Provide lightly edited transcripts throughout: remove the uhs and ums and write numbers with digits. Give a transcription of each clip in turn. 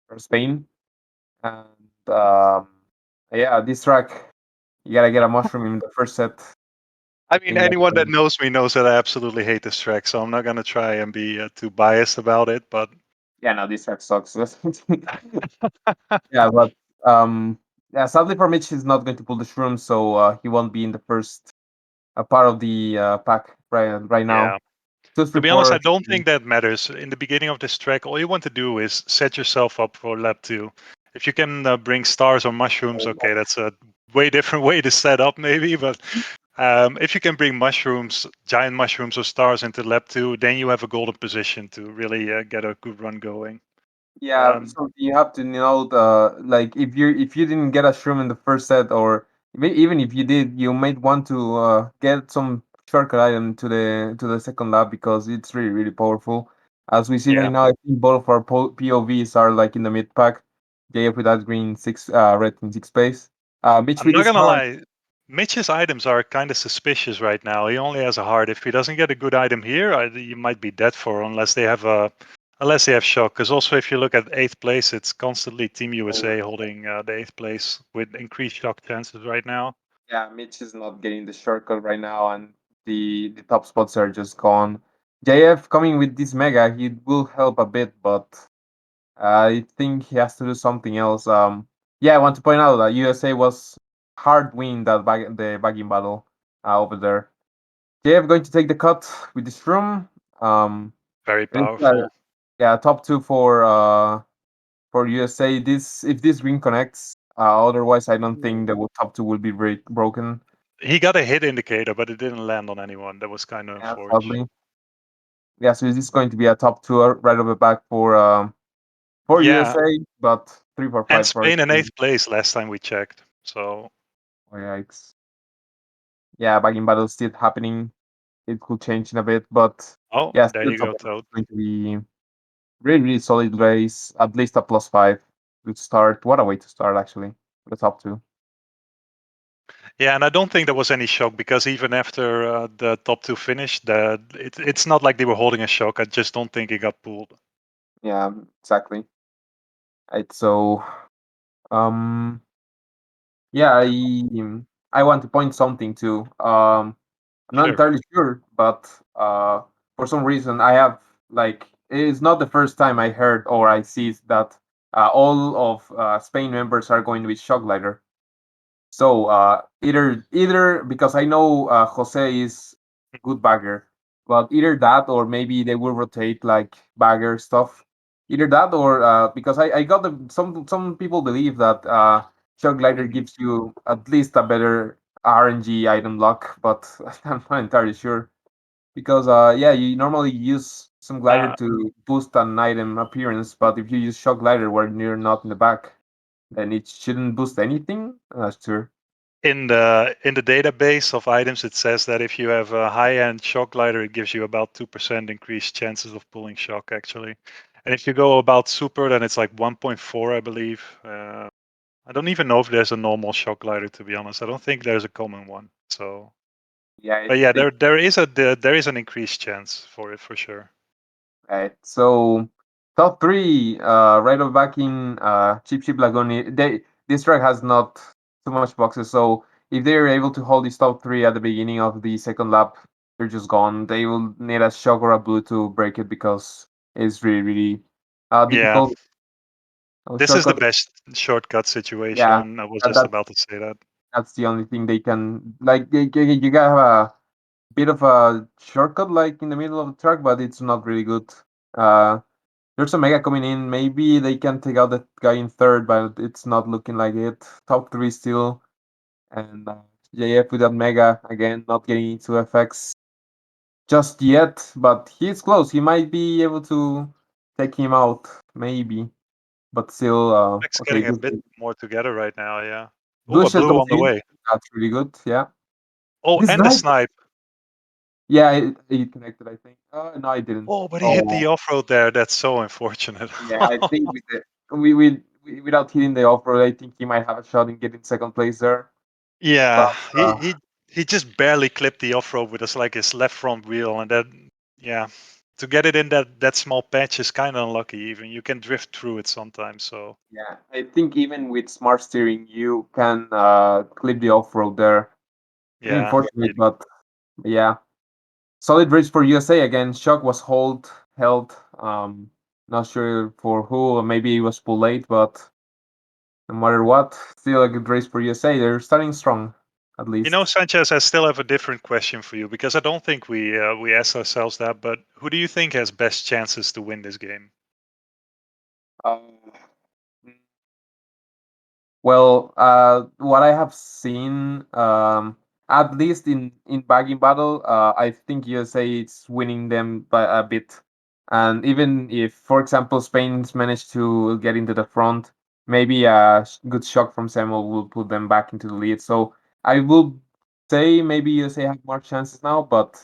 from Spain. And yeah, this track you gotta get a mushroom in the first set. I I mean, think that's anyone that knows me knows that I absolutely hate this track, so I'm not gonna try and be too biased about it. But yeah, no, this track sucks. Yeah, but um, yeah, sadly for Mitch, he's not going to pull the shroom, so he won't be in the first part of the pack right yeah, now. Two, to three, be honest, I four. don't think that matters. In the beginning of this track, all you want to do is set yourself up for lap 2. If you can bring stars or mushrooms, okay, that's a way different way to set up, maybe. But if you can bring mushrooms, giant mushrooms or stars into lap 2, then you have a golden position to really get a good run going. Yeah, so you have to know the like if you didn't get a shroom in the first set, or even if you did, you might want to get some shortcut item to the second lap because it's really powerful. As we see right Yeah, now, I think both of our POVs are like in the mid pack. JF with that green six, red in sixth place. Mitch I'm with not his gonna heart. lie. Mitch's items are kind of suspicious right now. He only has a heart. If he doesn't get a good item here, you might be dead for unless they have shock. Because also, if you look at eighth place, it's constantly Team USA holding the eighth place with increased shock chances right now. Yeah, Mitch is not getting the shortcut right now, and the top spots are just gone. JF coming with this mega, he will help a bit, but I think he has to do something else. Yeah, I want to point out that USA was hard win the bagging battle over there. JF going to take the cut with this room. Very It's, powerful. yeah, top two for USA. This if this green connects. Otherwise, I don't think the top two will be broken. He got a hit indicator, but it didn't land on anyone. That was kind of Yeah, unfortunate. sadly. Yeah, so this is going to be a top two right over back for Yeah, USA, but 3 for 5 and for Spain in Spain. eighth place last time we checked. So Oh, yikes. Yeah, bagging battle still happening. It could change in a bit, but oh, yeah, there still you top go, eight Toad. is going to be really solid race. At least a +5. Good start. What a way to start, actually. The top two. Yeah, and I don't think there was any shock because even after the top 2 finished, it's not like they were holding a shock. I just don't think it got pulled. Yeah, exactly. Right, so um yeah, I want to point something too. I'm not Sure. entirely sure, but for some reason I have like it's not the first time I heard or I see that all of Spain members are going with shock glider. So either because I know Jose is good bagger, but either that or maybe they will rotate like bagger stuff. Either that or because I got some people believe that shock glider Mhm. gives you at least a better RNG item luck, but I'm not entirely sure because yeah, you normally use some glider Uh, to boost an item appearance, but if you use shock glider when you're not in the back, then it shouldn't boost anything. Sure. in the database of items, it says that if you have a high-end shock glider, it gives you about 2% increased chances of pulling shock, actually. And if you go about super, then it's like 1.4, I believe. I don't even know if there's a normal shock glider, to be honest. I don't think there's a common one. So, Yeah, but yeah, there is an increased chance for it for sure. right. So top three, right off back in Chip Lagoni. This track has not too much boxes, so if they're able to hold this top three at the beginning of the second lap, they're just gone. They will need a shock or a blue to break it because it's really Yeah, difficult. this is the Shortcut, best shortcut yeah, situation. I was that, just that about to say that. that's the only thing they can like. You gotta have a bit of a shortcut like in the middle of the track, but it's not really good. Uh, There's a mega coming in. Maybe they can take out that guy in third, but it's not looking like it. Top three still, and JF with that mega again, not getting into FX just yet, but he's close. He might be able to take him out, maybe, but still. It's Okay, getting a bit more together right now. Yeah. Oh, a Dusha blue comes on the in. way. That's really good. Yeah, Oh, this and the guy. snipe. Yeah, it connected. I think. No, I didn't. Oh, but he hit the Oh, off-road there. That's so unfortunate. yeah, I think with the without hitting the off road, I think he might have a shot in getting second place there. Yeah, But he just barely clipped the off-road with his like his left front wheel, and then yeah, to get it in that small patch is kind of unlucky. Even you can drift through it sometimes. So Yeah, I think even with smart steering, you can clip the off road there. Pretty yeah, unfortunate, but yeah. Solid race for USA again. Shock was held. Not sure for who. Or maybe it was too late, but no matter what, still a good race for USA. They're starting strong, at least. Sanchez, I still have a different question for you because I don't think we asked ourselves that. But who do you think has best chances to win this game? Uh, Well, what I have seen, at least in bagging battle, I think USA is winning them by a bit. And even if, for example, Spain's managed to get into the front, maybe a good shock from Samuel will put them back into the lead. So I will say maybe USA have more chances now, but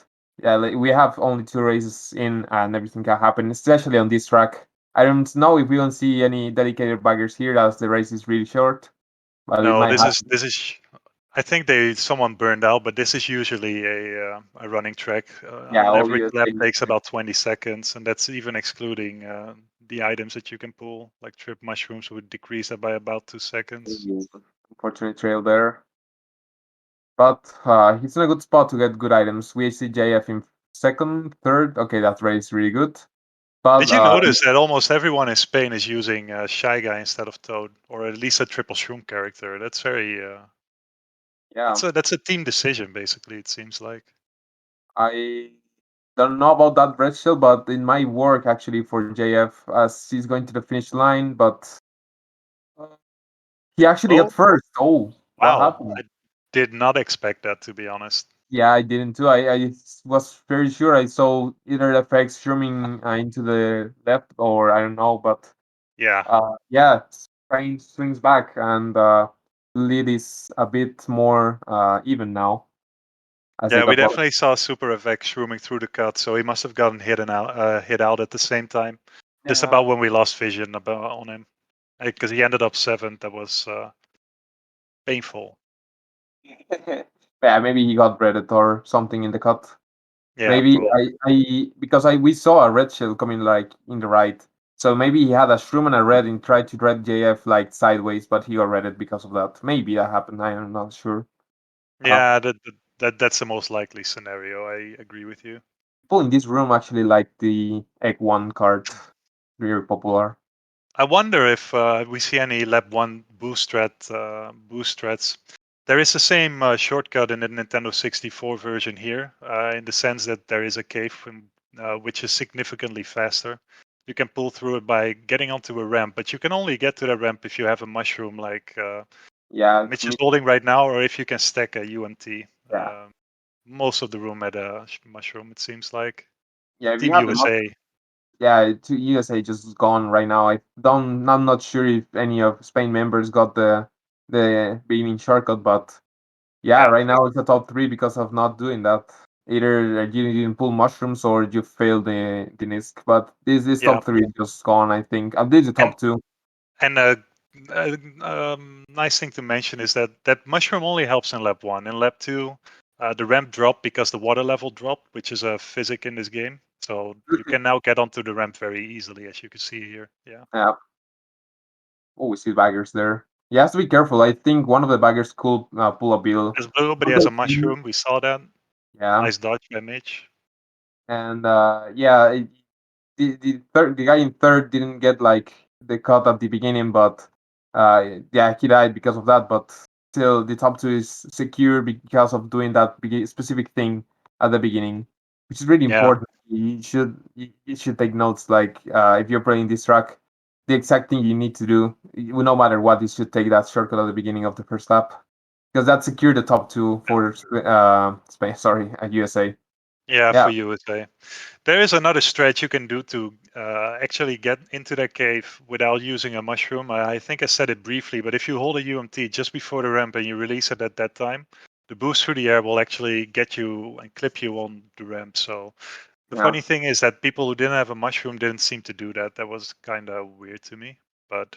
yeah, like, we have only two races in, and everything can happen, especially on this track. I don't know if we don't see any dedicated baggers here, as the race is really short. But it No, might this happen. is. I think someone burned out, but this is usually a running track. Yeah, An all average lap USA. takes about 20 seconds, and that's even excluding the items that you can pull, like trip mushrooms would decrease that by about 2 seconds. Unfortunate trail there. But he's in a good spot to get good items. We see JF in second, third. Okay, that race really good. But Did you notice that almost everyone in Spain is using Shy Guy instead of Toad, or at least a triple shroom character? That's very yeah, that's a team decision, basically. It seems like. I don't know about that red shell, but in my work actually for JF, as he's going to the finish line, but uh, he actually got Oh, first. Oh, what wow! happened? I did not expect that, to be honest. Yeah, I didn't too. I was very sure I saw either FX zooming into the left or I don't know, but Yeah, yeah, Spain swings back and lead is a bit more even now as they yeah, we got both. definitely saw Super Effect shrooming through the cut, so he must have gotten hit out at the same time. Just Yeah. about when we lost vision about on him, because he ended up seventh. That was painful. Yeah, maybe he got breaded or something in the cut. Yeah, Maybe probably. I because I we saw a red shell coming like in the right. So maybe he had a shroom and a red and tried to red JF like sideways, but he got redded because of that. Maybe that happened. I am not sure. Uh, Yeah, that's the most likely scenario. I agree with you. People in this room actually like the egg one card. Very popular. I wonder if we see any Lab 1 boost threads. There is the same shortcut in the Nintendo 64 version here, in the sense that there is a cave which is significantly faster. You can pull through it by getting onto a ramp, but you can only get to the ramp if you have a mushroom like Yeah, Mitch is me. holding right now, or if you can stack a UMT. Yeah, Most of the room had a mushroom, it seems like. yeah. If you Team have the USA. yeah, to USA just gone right now. I'm not sure if any of Spain members got the beginning shortcut, but yeah, Yeah, right now it's the top three because of not doing that. Either you didn't pull mushrooms or you failed the NISC. But this yeah. top three is just gone. I think at least the And top two. And a nice thing to mention is that mushroom only helps in lab 1. In lab 2, the ramp dropped because the water level dropped, which is a physic in this game. So you can now get onto the ramp very easily, as you can see here. Yeah. Yeah. Oh, we see baggers there. You have to be careful. I think one of the baggers could pull a bill. There's blue, but he Don't has a they see- mushroom. We saw that. Yeah, Nice dodge by Mitch. and yeah, the guy in third didn't get like the cut at the beginning, but yeah, he died because of that. But still, the top two is secure because of doing that specific thing at the beginning, which is really Yeah. important. You should take notes. Like if you're playing this track, the exact thing you need to do, no matter what, you should take that shortcut at the beginning of the first lap because that secured the top two for Spain. Sorry, USA. Yeah, Yeah, for USA. There is another stretch you can do to actually get into that cave without using a mushroom. I think I said it briefly, but if you hold a UMT just before the ramp and you release it at that time, the boost through the air will actually get you and clip you on the ramp. So the yeah, funny thing is that people who didn't have a mushroom didn't seem to do that. That was kind of weird to me. But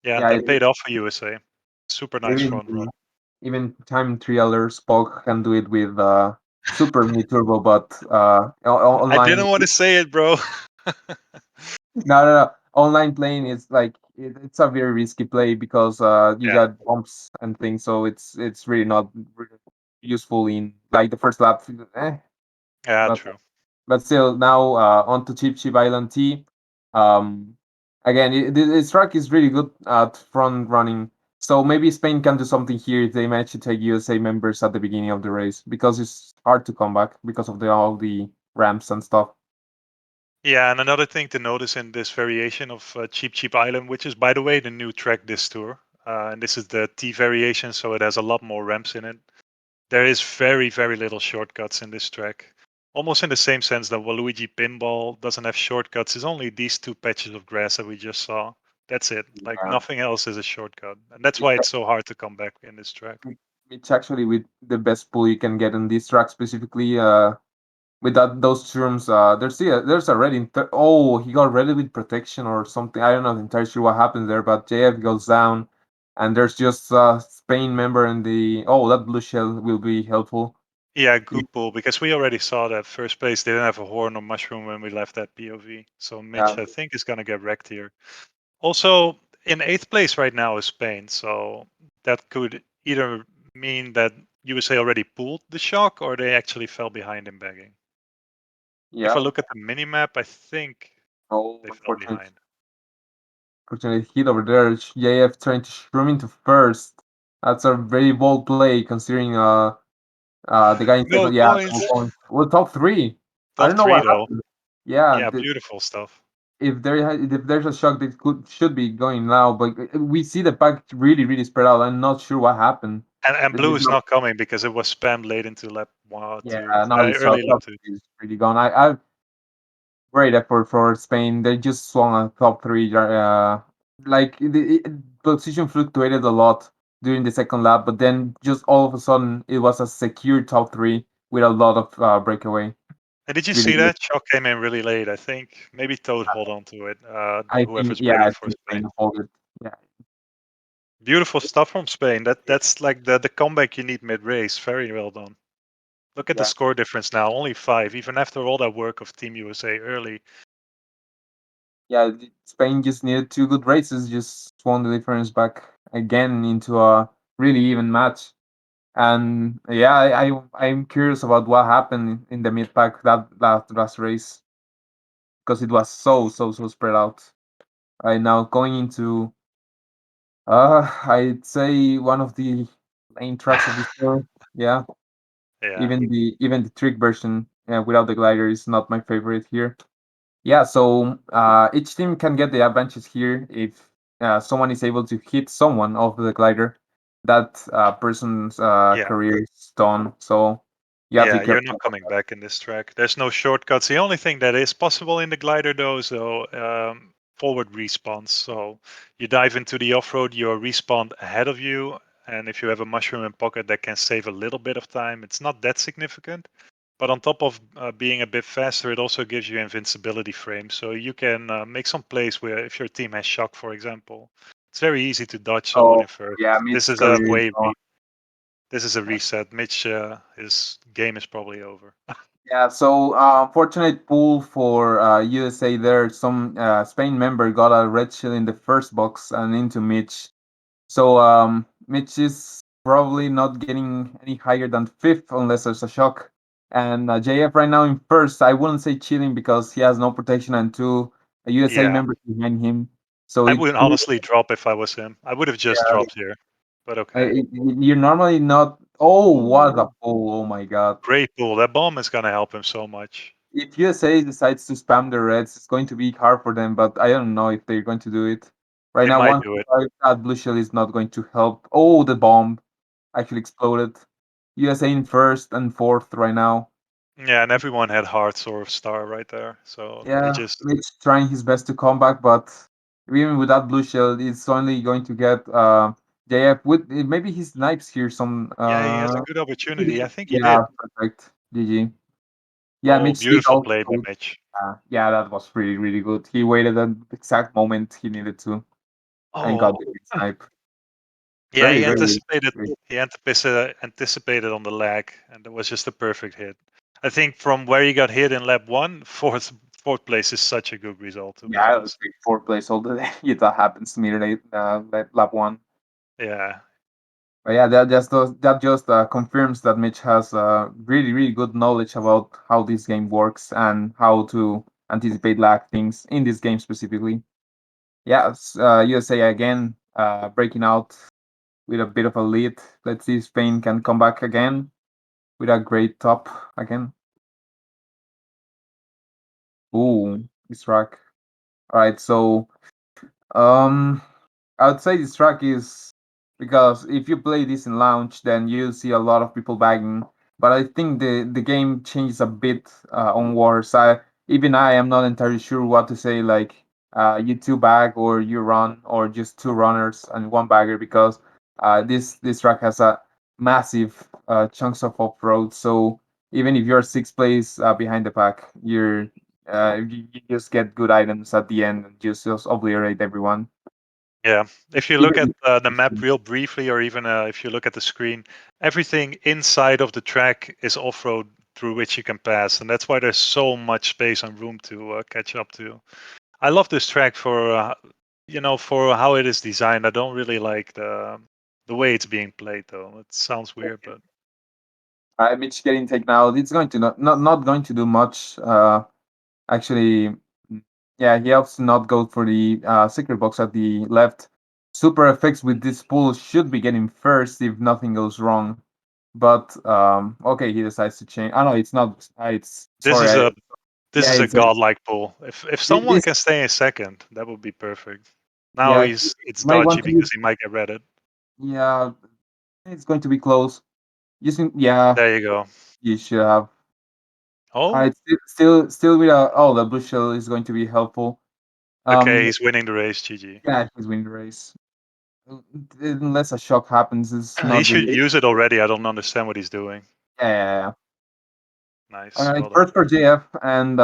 yeah, yeah. that paid off for USA. Super nice front run. Even even time trialer Spock can do it with super mid turbo, but I online. didn't want to say it, bro. No, no, no. Online playing is like it's a very risky play because you Yeah, got bumps and things, so it's really not useful in like the first lap. Eh, yeah, but true. still now on to Chip Chip Island T. Um, again, its track is really good at front running. So maybe Spain can do something here if they manage to take USA members at the beginning of the race because it's hard to come back because of all the ramps and stuff. Yeah, and another thing to notice in this variation of Cheap Cheap Island, which is by the way the new track this tour, and this is the T variation, so it has a lot more ramps in it. There is very, very little shortcuts in this track. Almost in the same sense that Waluigi Pinball doesn't have shortcuts. It's only these two patches of grass that we just saw. That's it. Like Yeah. nothing else is a shortcut. And that's why It's, it's so hard to come back in this track. it's actually with the best pull you can get on this track specifically. With those terms, there's already oh, he got ready with protection or something. I don't know entirely sure what happens there, but JF goes down, and there's just Spain member in the that blue shell will be helpful. Yeah, Y- good pull because we already saw that first place didn't have a horn or mushroom when we left that POV. So Yeah, Mitch, I think, is going to get wrecked here. Also, in eighth place right now is Spain. So that could either mean that USA already pulled the shock or they actually fell behind in bagging. If I yeah. look at the mini map, I think Oh, they fell unfortunate, behind. unfortunate hit over there. JF trying to shroom into first. That's a very bold play considering the guy in No second. Yeah, double points. point. Well, top three. I Top don't know three what though. happened. Yeah, Yeah, beautiful stuff. if there's a shock that should be going now, but we see the pack really spread out. I'm not sure what happened. And This blue is is not, not coming because it was spammed late into lap one, yeah, two, now we saw early lap top two. is really gone. I great effort for Spain. They just swung a top three. Like position fluctuated a lot during the second lap, but then just all of a sudden it was a secure top three with a lot of breakaway. And did you Really see good. that? Shock came in really late. I think maybe Toad hold on to it. I think Whoever's yeah, bagging I for think Spain Spain. hold it. Yeah, Beautiful stuff from Spain. That's like the comeback you need mid race. Very well done. Look at the yeah. score difference now, only 5, even after all that work of Team USA early. Yeah, Spain just needed two good races, just swung the difference back again into a really even match. And yeah, I'm curious about what happened in the mid pack that last race because it was so spread out. Right now, going into I'd say one of the main tracks of this tour. Yeah, Yeah, even the trick version without the glider is not my favorite here. Yeah, so each team can get the advantage here if someone is able to hit someone off the glider. That person's yeah. career is done. So you have to Yeah, be you're careful not about coming that. back in this track. There's no shortcuts. The only thing that is possible in the glider, though, is forward respawns. So you dive into the off-road, you're respawned ahead of you, and if you have a mushroom in pocket, that can save a little bit of time. It's not that significant, but on top of being a bit faster, it also gives you invincibility frames. So you can make some plays where if your team has shock, for example, it's very easy to dodge someone Oh in first. yeah, This Mitch's is a career is way gone. this is a reset. Mitch, his game is probably over. Yeah, so fortunate pool for USA there. Some Spain member got a red shield in the first box and into Mitch. So Mitch is probably not getting any higher than fifth unless there's a shock. And JF right now in first. I wouldn't say cheating because he has no protection and two USA Yeah, members behind him. So I it wouldn't honestly drop if I was him. I would have just yeah, dropped here, but okay. you're normally not. Oh, what a pull! Oh my God! Great pull. That bomb is gonna help him so much. If USA decides to spam the reds, it's going to be hard for them. But I don't know if they're going to do it. Right It now, might one do it. that blue shell is not going to help. Oh, the bomb actually exploded. USA in first and fourth right now. Yeah, and everyone had hearts or star right there, so they Yeah, just. Mitch trying his best to come back, but even with that blue shield, it's only going to get JF with maybe he snipes here some. Yeah, he has a good opportunity. I think he Yeah, did. perfect. GG. Yeah, Oh, Mitch did beautiful also. play by Mitch. Yeah, that was really good. He waited at the exact moment he needed to and got Oh, the green snipe. Yeah, Very, very great. he anticipated on the lag, and it was just a perfect hit. I think from where he got hit in lap one, fourth place is such a good result, to be Yeah, I would honest. take fourth place all the day if that happens to me today, lap one. Yeah, But yeah, that just confirms that Mitch has really, really good knowledge about how this game works and how to anticipate lag things in this game specifically. Yes, USA again breaking out with a bit of a lead. Let's see if Spain can come back again with a great top again. Ooh, this track. All right, so um, I would say this track is because if you play this in launch, then you see a lot of people bagging. But I think the game changes a bit on wars. Even I am not entirely sure what to say. Like you two bag or you run or just two runners and one bagger because this track has a massive chunks of off road. So even if you're sixth place behind the pack, you just get good items at the end and just obliterate everyone. yeah. If you look at Even the map real briefly, or even if you look at the screen, everything inside of the track is off-road through which you can pass, and that's why there's so much space and room to catch up to. I love this track for for how it is designed. I don't really like the way it's being played though. It sounds weird, but Mitch getting taken out, it's going to not going to do much. Actually, yeah, he helps to not go for the secret box at the left. Super effects with this pull should be getting first if nothing goes wrong. But okay, he decides to change. Oh no, it's not. It's this sorry. is a this Yeah, is a it's godlike pull. If someone this. can stay in second, that would be perfect. Now Yeah, he it's might dodgy want to use. because he might get redded. Yeah, it's going to be close. Using yeah, There you go. you should have. Oh, It's still with a. Oh, the blue shell is going to be helpful. okay, Um, he's winning the race. GG. yeah, he's winning the race. Unless a shock happens, it's He not should really. use it already. I don't understand what he's doing. Yeah, yeah, yeah. All Nice, right, well done. first for JF, and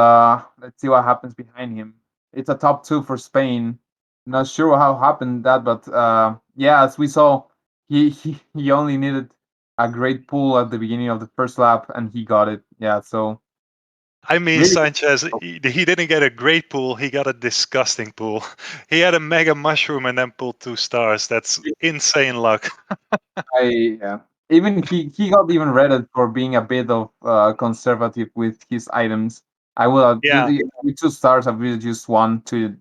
let's see what happens behind him. It's a top two for Spain. Not sure how happened that, but yeah, as we saw, he only needed a great pull at the beginning of the first lap, and he got it. Yeah, so I mean, really, Sanchez, he didn't get a great pool. He got a disgusting pool. He had a mega mushroom and then pulled 2 stars. That's insane luck. yeah. Even he got even rated for being a bit of conservative with his items. I would have Yeah, with 2 stars. I would just one to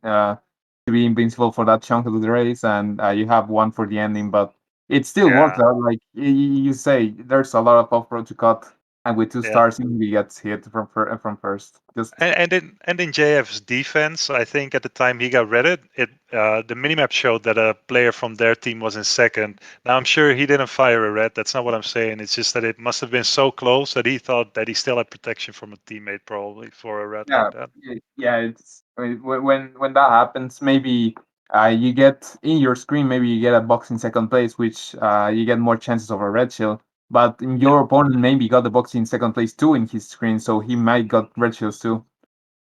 be invincible for that chunk of the race, and you have one for the ending. But it still worked yeah, out. Like you say, there's a lot of off road to cut, and with two yeah. stars, he gets hit from first. Just And in JF's defense, I think at the time he got redded, the minimap showed that a player from their team was in second. Now I'm sure he didn't fire a red. That's not what I'm saying. It's just that it must have been so close that he thought that he still had protection from a teammate, probably for a red like yeah, that. yeah. It's I mean, when that happens, maybe you get in your screen, maybe you get a box in second place, which you get more chances of a red shield. But Yeah, your opponent maybe got the box in second place too in his screen, so he might got red shields too.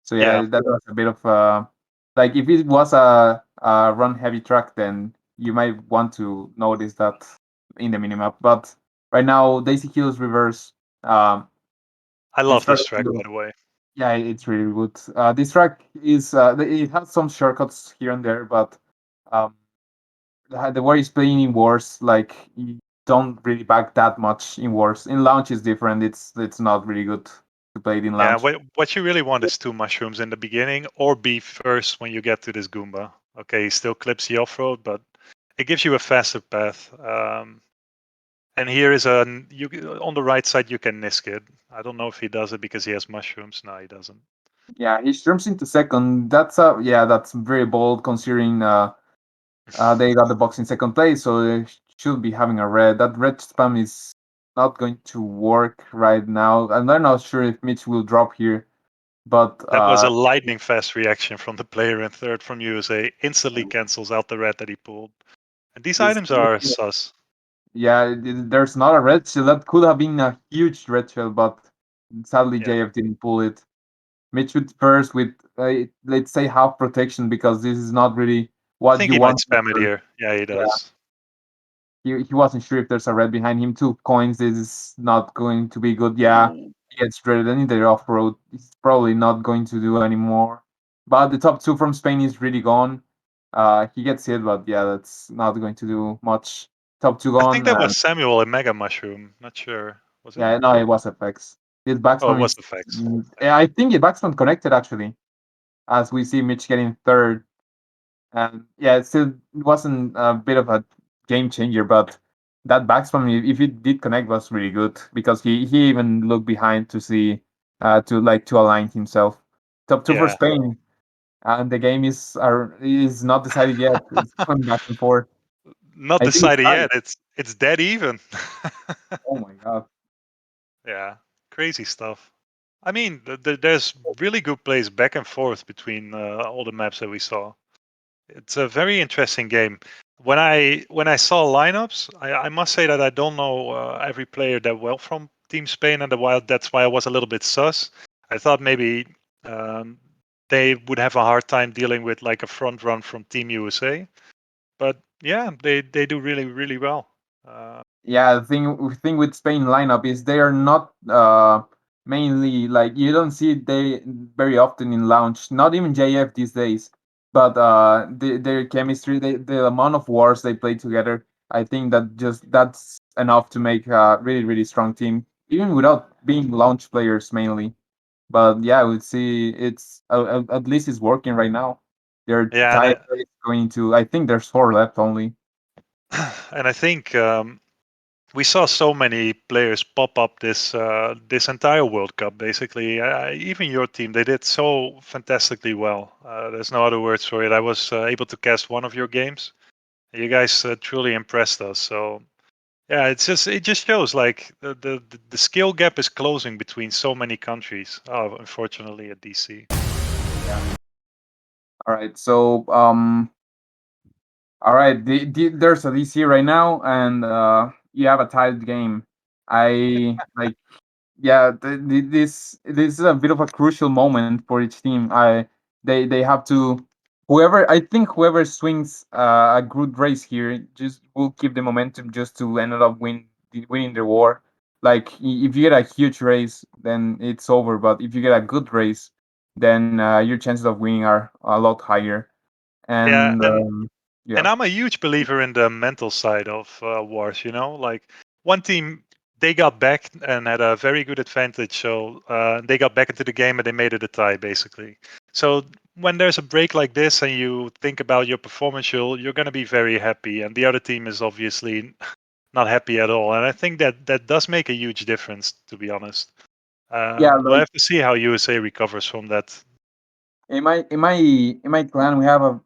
So yeah. yeah, that was a bit of like if it was a run heavy track, then you might want to notice that in the minimap. But right now, Daisy Hills reverse. Um, I this love track this track, by the way. yeah, it's really good. This track is it has some shortcuts here and there, but um, the way it's playing in wars, like you don't really back that much in wars. In launch is different. It's not really good to play it in Yeah, launch. what you really want is 2 mushrooms in the beginning, or be first when you get to this Goomba. Okay, he still clips the off-road, but it gives you a faster path. And here is you on the right side you can nisk it. I don't know if he does it because he has mushrooms. No, he doesn't. Yeah, he jumps into second. That's very bold considering they got the box in second place, so they should be having a red. That red spam is not going to work right now. I'm not sure if Mitch will drop here, but That was a lightning fast reaction from the player in third from USA. Instantly cancels out the red that he pulled. And these this items are sus. yeah, there's not a red shell. That could have been a huge red shell, but sadly Yeah, JF didn't pull it. Mitch with first with let's say half protection because this is not really I what think you he might want. spam it here. Yeah, he Yeah, does. he wasn't sure if there's a red behind him. 2 coins. This is not going to be good. Yeah, Ooh. he gets dreaded in the off road. He's probably not going to do anymore. But the top two from Spain is really gone. He gets hit, but yeah, that's not going to do much. Top two I think gone. that was Samuel in Mega Mushroom. Not sure. Was it? Yeah, no, it was FX. His Oh, it backspam was is. the facts. Yeah. Yeah, I think the backspam connected actually, as we see Mitch getting third. And yeah, it still wasn't a bit of a game changer, but that backspam, if it did connect, was really good because he even looked behind to see to align himself. Top two for Yeah. Spain, and the game is not decided yet. It's going back and forth. Not I think it's decided tied. yet. It's dead even. Oh my god. Yeah. Crazy stuff. I mean, there's really good plays back and forth between all the maps that we saw. It's a very interesting game. When I saw lineups, I must say that I don't know every player that well from Team Spain and the Wild. That's why I was a little bit sus. I thought maybe um, they would have a hard time dealing with like a front run from Team USA. But yeah, they do really well. Uh, Yeah, the thing with Spain lineup is they are not mainly like you don't see they very often in launch. Not even JF these days, but their chemistry, the amount of wars they play together, I think that's enough to make a really strong team, even without being launch players mainly. But yeah, I would see it's at least it's working right now. They're yeah, tied. Going to I think there's 4 left only. and I think we saw so many players pop up this entire World Cup. Basically, even your team, they did so fantastically well. There's no other words for it. I was able to cast one of your games. You guys truly impressed us. So yeah, it just shows like the skill gap is closing between so many countries. Oh, unfortunately at DC. Yeah. All right. So all right, there's a DC right now, and you have a tied game. I like, yeah. This is a bit of a crucial moment for each team. They have to whoever I think whoever swings a good race here just will keep the momentum just to end up winning the war. Like if you get a huge race, then it's over. But if you get a good race, then your chances of winning are a lot higher. Yeah, And and yeah. I'm a huge believer in the mental side of wars. Like one team, they got back and had a very good advantage. So they got back into the game and they made it a tie, basically. So when there's a break like this and you think about your performance, you're going to be very happy, and the other team is obviously not happy at all. And I think that does make a huge difference, to be honest. Yeah, We'll like have to see how USA recovers from that. in my clan we have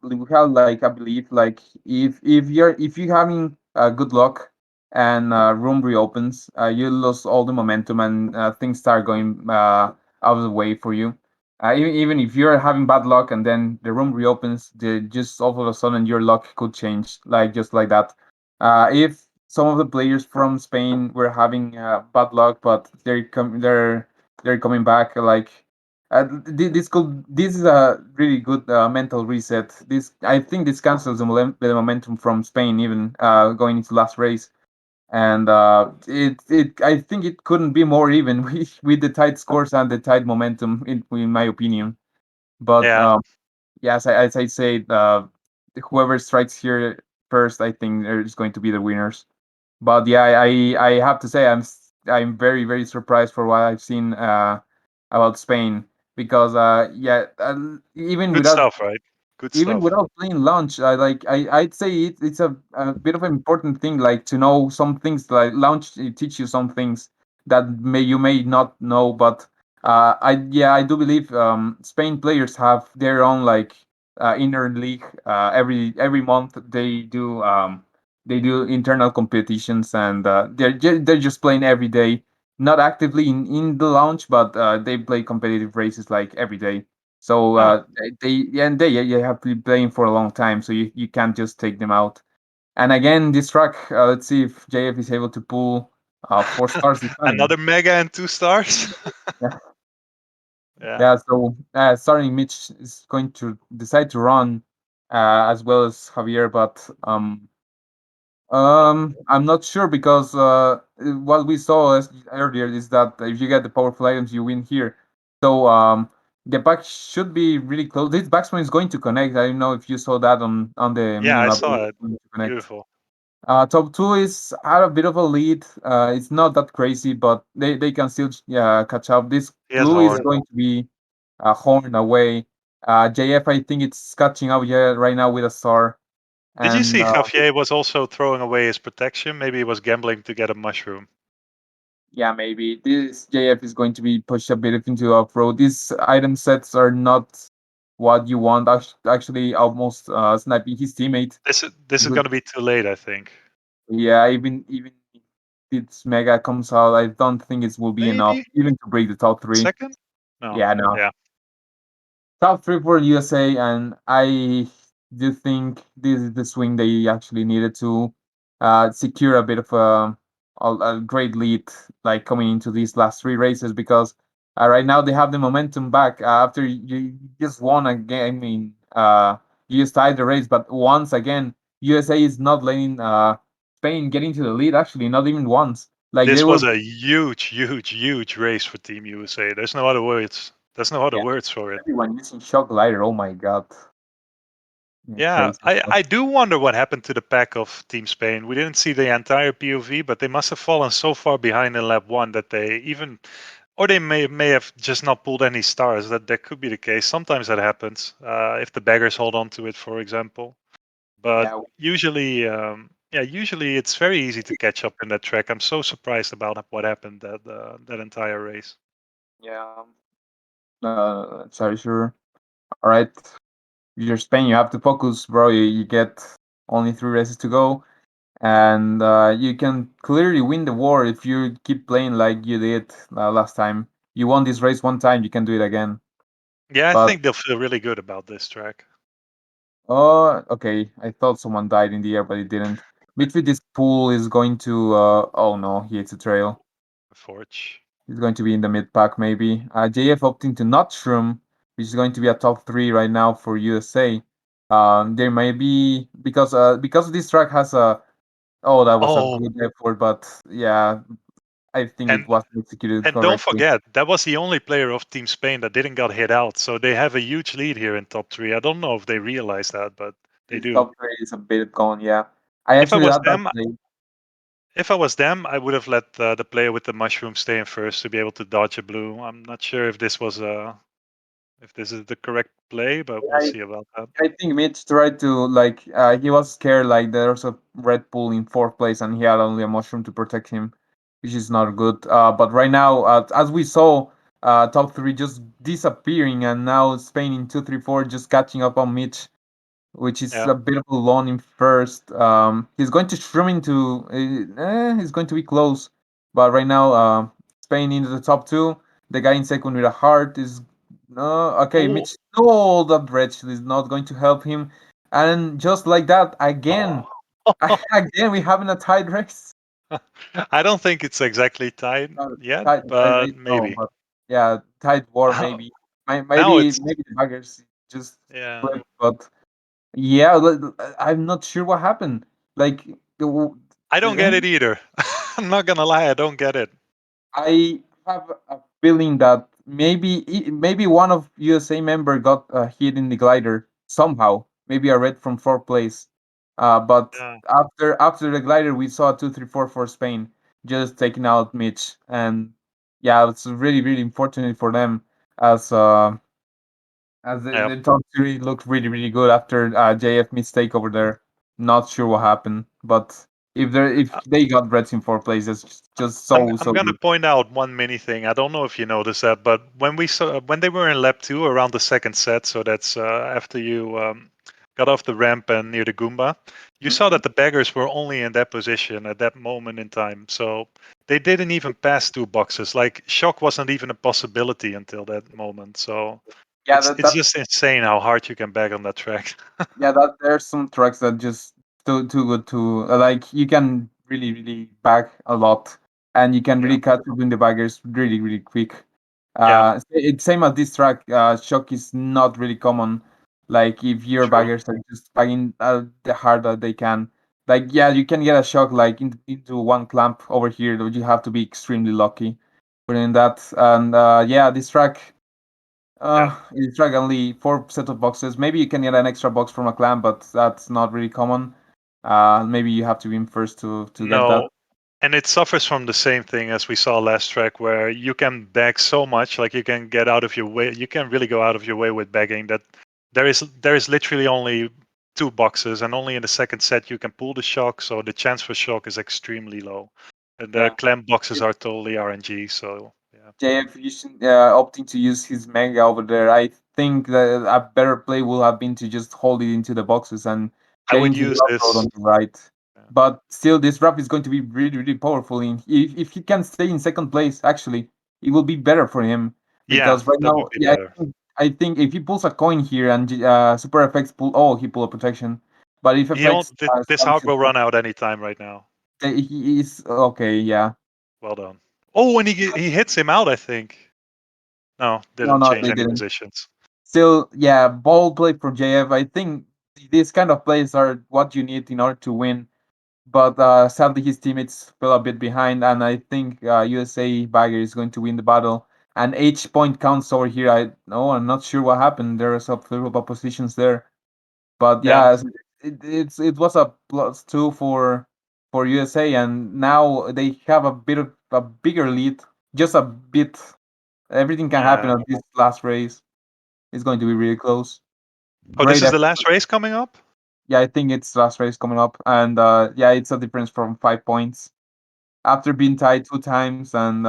like a belief like if you're having good luck and room reopens, you lose all the momentum and things start going out of the way for you. Even if you're having bad luck and then the room reopens, just all of a sudden your luck could change like just like that. If some of the players from Spain were having bad luck, but they're coming back like this is a really good mental reset. This I think this cancels the momentum from Spain even going into last race, and it I think it couldn't be more even with the tight scores and the tight momentum in my opinion. But Yeah, yes, as I say, whoever strikes here first, I think is going to be the winners. But yeah, I have to say I'm very surprised for what I've seen about Spain because yeah, even good without stuff, right? Good stuff. playing launch, I'd say it's a bit of an important thing like to know some things like launch teach you some things that you may not know, but I do believe Spain players have their own like inner league. Every month they do internal competitions and they're just playing every day, not actively in the launch, but they play competitive races like every day. So Ah, they you have to be playing for a long time, so you can't just take them out. And again, this track, let's see if JF is able to pull 4 stars this time. another mega and 2 stars. Yeah, Yeah. yeah. So starting Mitch is going to decide to run as well as Javier, but I'm not sure because what we saw earlier is that if you get the powerful items, you win here. So the back should be really close. This backspawn is going to connect. I don't know if you saw that on the Yeah, mini I map. saw It's it. going to connect. Beautiful. Top two is at a bit of a lead. It's not that crazy, but they can still catch up. This He has blue is horn. going to be a horn away. JF, I think it's catching up right now with a star. Did you And see Javier was also throwing away his protection? Maybe he was gambling to get a mushroom. yeah, maybe this JF is going to be pushed a bit into off-road. These item sets are not what you want. Actually, almost sniping his teammate. This is Good. going to be too late, I think. Yeah, even if this mega comes out, I don't think it will be enough Maybe even to break the top three. second? No. Yeah, no. Yeah. Top three for USA, and I do think this is the swing they actually needed to secure a bit of a great lead, like coming into these last three races, because right now they have the momentum back after you just won a game. I mean, you just tied the race, but once again, USA is not letting Spain get into the lead. Actually, not even once. Like they This were, was a huge, huge, huge race for Team USA. There's no other words. There's no other yeah, words for it. everyone using shock glider. Oh my god, yeah, Yeah, crazy stuff. I do wonder what happened to the pack of Team Spain. We didn't see the entire POV, but they must have fallen so far behind in lap one that they even, or they may have just not pulled any stars. That could be the case. Sometimes that happens if the baggers hold on to it, for example. But Yeah, usually, yeah, usually it's very easy to catch up in that track. I'm so surprised about what happened that entire race. yeah. Sorry, sure. All right. You're Spain. You have to focus, bro. You get only three races to go, and you can clearly win the war if you keep playing like you did last time. You won this race one time. You can do it again. Yeah, I But think they'll feel really good about this track. oh, okay. I thought someone died in the air, but it didn't. Midfield, this pool is going to. Oh no, he hits a trail. Forge. He's going to be in the mid pack maybe. JF opting to not shroom, which is going to be a top three right now for USA. There may be because this track has a oh that was a Oh, good effort, but yeah, I think it and wasn't executed and don't correctly. forget that was the only player of Team Spain that didn't got hit out, so they have a huge lead here in top three. I don't know if they realize that, but they This do. top three is a bit gone. Yeah, I If I actually was had that them, play. I would have let the player with the mushroom stay in first to be able to dodge a blue. I'm not sure if this was if this is the correct play, but we'll I see about that. I think Mitch tried to like he was scared like there's a Red Bull in fourth place and he had only a mushroom to protect him, which is not good. But right now, as we saw, top three just disappearing and now Spain in 2-3-4 just catching up on Mitch, which is Yeah. a bit of a loan in first. He's going to shroom into. He's going to be close, but right now, Spain into the top two. The guy in second with a heart is. Okay, Oh, Mitch stole that red shield is not going to help him, and just like that, again, again, we having a tied race. I don't think it's exactly tied Uh, yet, tied but race, no, maybe. but yeah, tied war Now, maybe. now Maybe it's maybe the baggers just yeah. split, but yeah, I'm not sure what happened. Like, I don't get it either. I'm not gonna lie, I don't get it. I have a feeling that maybe one of USA member got hit in the glider somehow. Maybe I read from fourth place. But Yeah. after the glider, we saw 2-3-4 for Spain just taking out Mitch, and yeah, it's really unfortunate for them as Yeah. the top three looked really good after JF mistake over there. Not sure what happened, but if they got Reds in fourth place, it's just I'm so gonna good. point out one mini thing. I don't know if you noticed that, but when they were in lap two around the second set, so that's after you got off the ramp and near the Goomba, you saw Mhm. that the baggers were only in that position at that moment in time. So they didn't even pass two boxes. Like shock wasn't even a possibility until that moment. So Yeah, it's just insane how hard you can bag on that track. yeah, that there's some tracks that just too good to like you can really back a lot and you can Yeah. really catch up in the baggers really quick. Yeah. It's same as this track. Shock is not really common. Like if your True. baggers are just bagging the hard that they can, Like yeah, you can get a shock like into one clamp over here, but you have to be extremely lucky putting that. And yeah, Yeah. this track only four set of boxes. Maybe you can get an extra box from a clamp, but that's not really common. Maybe you have to win first to get that. No, and it suffers from the same thing as we saw last track, where you can bag so much, like you can get out of your way. You can really go out of your way with bagging. That there is literally only two boxes, and only in the second set you can pull the shock. So the chance for shock is extremely low. And the Yeah. clamp boxes are totally RNG. So yeah, JF using, opting to use his mega over there, I think that a better play would have been to just hold it into the boxes and I get would into the use off-road this. on the right. Yeah, But still, this wrap is going to be really, really powerful. If he can stay in second place, actually, it will be better for him yeah, because right that would now, be yeah, better. I think if he pulls a coin here and Super FX pull, oh, he pull a protection. But if He FX won't. This starts heart to will pull, run out anytime right now. he is okay. Yeah, Well done. Oh, and he hits him out. I think. No, no, didn't no, change they any didn't. positions. Still, yeah, ball play from JF. I think these kind of plays are what you need in order to win. But sadly, his teammates fell a bit behind, and I think USA Bagger is going to win the battle. And each point counts over here. I'm not sure what happened. There was a few of positions there, but Yeah. yeah, it was a +2 for USA, and now they have a bit of a bigger lead, just a bit. Everything can happen Yeah. at this last race. It's going to be really close. Oh, this Great is the effort. last race coming up? Yeah, I think it's last race coming up, and yeah, it's a difference from 5 points after being tied two times and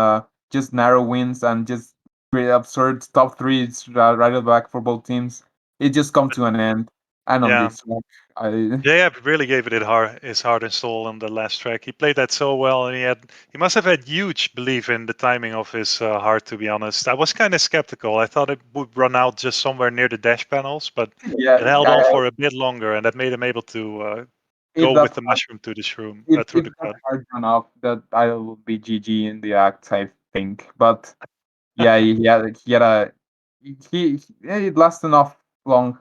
just narrow wins and just pretty absurd top three right at the back for both teams. It just come But to an end. And on yeah. this track, I Yeah, really gave it his heart and soul on the last track. He played that so well, and he must have had huge belief in the timing of his heart. To be honest, I was kind of skeptical. I thought it would run out just somewhere near the dash panels, but yeah, it held on for a bit longer, and that made him able to if go that with the mushroom to the shroom if through the that cut. hard run off, that I will be GG in the act, I think. But yeah, he had a yeah, it lasted enough long.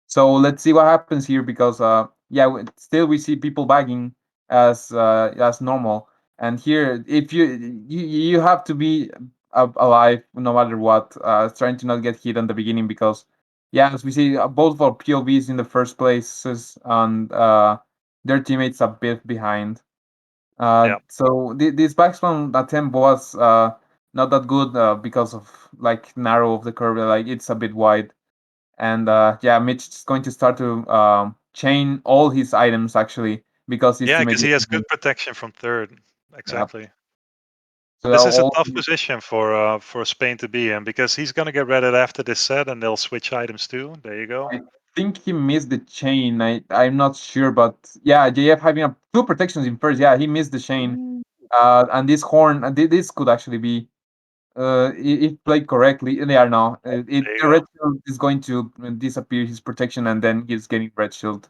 So let's see what happens here because yeah, still we see people bagging as normal. And here, if you have to be alive no matter what, trying to not get hit on the beginning because yeah, as we see both of our POVs in the first places and their teammates a bit behind. Yeah, So this backspin attempt was not that good because of like narrow of the curve. Like it's a bit wide, and yeah, Mitch is going to start to chain all his items actually because his yeah, teammate because he is has behind. good protection from third. Yeah, Exactly. so This is a all tough position for Spain to be in because he's gonna get redded after this set, and they'll switch items too. There you go. I think he missed the chain. I'm not sure, but yeah, JF having two protections in first. Yeah, he missed the chain. Ooh. And this horn, this could actually be if played correctly, they are now. There you The go. red shield is going to disappear his protection, and then he's getting red shield.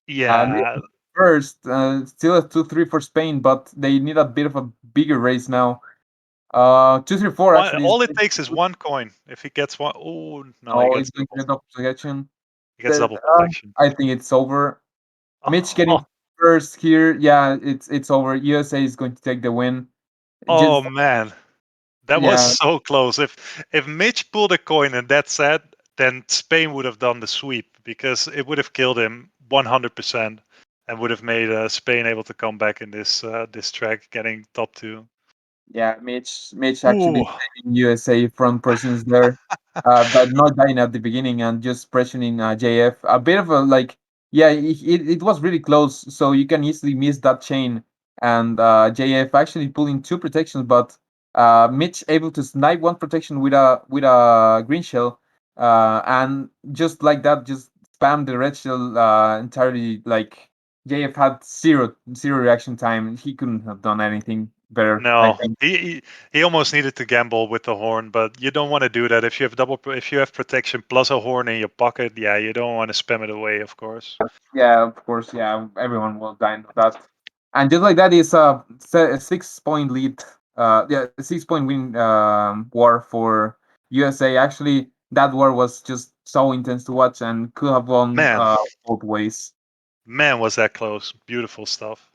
And Yeah. first, still a 2-3 for Spain, but they need a bit of a bigger race now. 2-3-4 actually is All it going takes is to, one coin. If he gets one, oh no, he oh, gets he's going to double. get up protection. He gets double Uh, protection. I think it's over. Mitch Oh, getting first here. Yeah, it's over. USA is going to take the win. oh Just man, that was yeah, so close. If Mitch pulled a coin and that set, then Spain would have done the sweep because it would have killed him 100% and would have made Spain able to come back in this track, getting top two. yeah, Mitch Ooh, actually saving USA front presence there, but not dying at the beginning and just pressuring JF. A bit of a like, yeah, it was really close, so you can easily miss that chain. And JF actually pulling two protections, but Mitch able to snipe one protection with a green shell, and just like that, just spam the red shell entirely. Like JF had zero reaction time. He couldn't have done anything better, I no, think. he almost needed to gamble with the horn, but you don't want to do that if you have if you have protection plus a horn in your pocket. Yeah, you don't want to spam it away, of course. Yeah, of course. Yeah, everyone will die with that. And just like that is a 6 point lead. Yeah, 6 point win war for USA. Actually, that war was just so intense to watch and could have gone Man, both ways. Man, was that close. Beautiful stuff.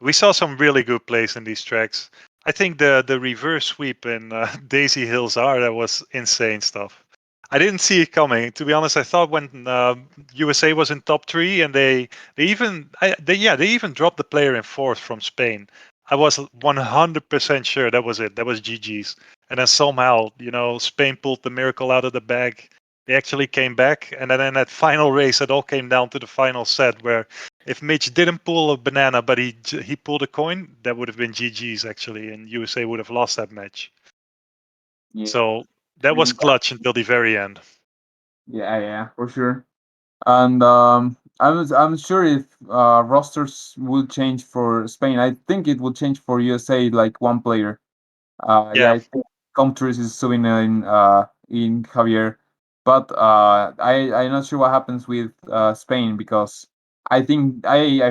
We saw some really good plays in these tracks. I think the reverse sweep in Daisy Hills R, that was insane stuff. I didn't see it coming. To be honest, I thought when USA was in top three and they even dropped the player in fourth from Spain. I was 100% sure that was it. That was GG's. And then somehow, Spain pulled the miracle out of the bag. They actually came back, and then in that final race, it all came down to the final set where if Mitch didn't pull a banana, but he pulled a coin, that would have been GG's actually, and USA would have lost that match. Yeah, So that was clutch until the very end. yeah, for sure. And I'm sure if rosters will change for Spain, I think it will change for USA like one player. Yeah, Yeah, I think Comtours is subbing in Javier, but I'm not sure what happens with Spain because I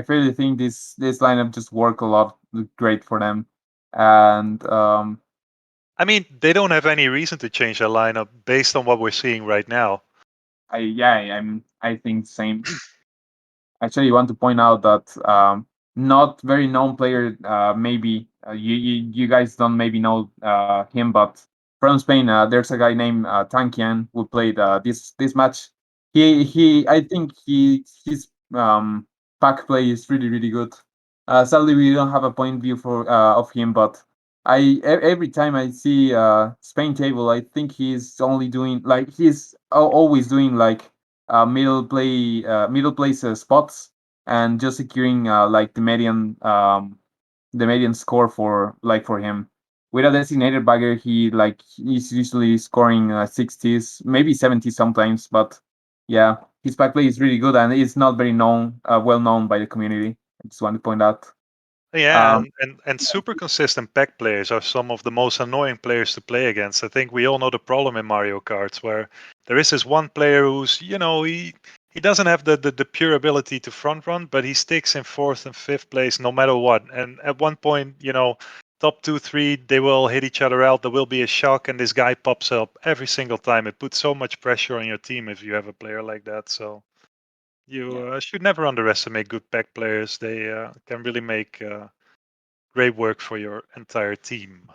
really think this lineup just work a lot great for them, and I mean they don't have any reason to change their lineup based on what we're seeing right now. I think same. Actually, want to point out that not very known player. Maybe you guys don't maybe know him, but from Spain, there's a guy named Tankian who played this match. He I think his pack play is really good. Sadly, we don't have a point view for of him, but every time I see Spain table, I think he's only doing like always doing like middle place spots and just securing like the median score for for him. With a designated bagger, he's usually scoring 60s, maybe 70s sometimes. But yeah, his back play is really good and it's not very well known by the community. I just want to point out. Yeah, Um, and super consistent pack players are some of the most annoying players to play against. I think we all know the problem in Mario Karts where there is this one player who's, he doesn't have the pure ability to front run, but he sticks in fourth and fifth place no matter what. And at one point, top two, three, they will hit each other out. There will be a shock, and this guy pops up every single time. It puts so much pressure on your team if you have a player like that. So you yeah. should never underestimate good pack players. They can really make great work for your entire team.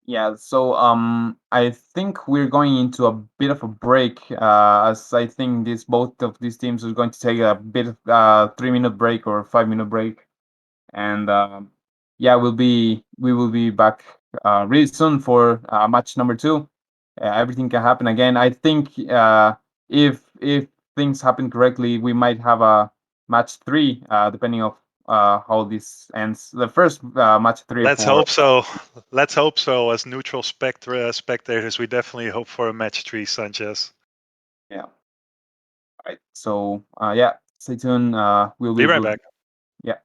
Yeah, so I think we're going into a bit of a break, as I think this both of these teams are going to take a bit of 3 minute break or 5 minute break, and yeah, we will be back really soon for match number two. Everything can happen again. I think if things happen correctly, we might have a match three, depending of how this ends. The first match three Let's for hope so. Let's hope so. As neutral spectators, we definitely hope for a match three, Sanchez. yeah. Right. So yeah, stay tuned. Be right back. Yeah.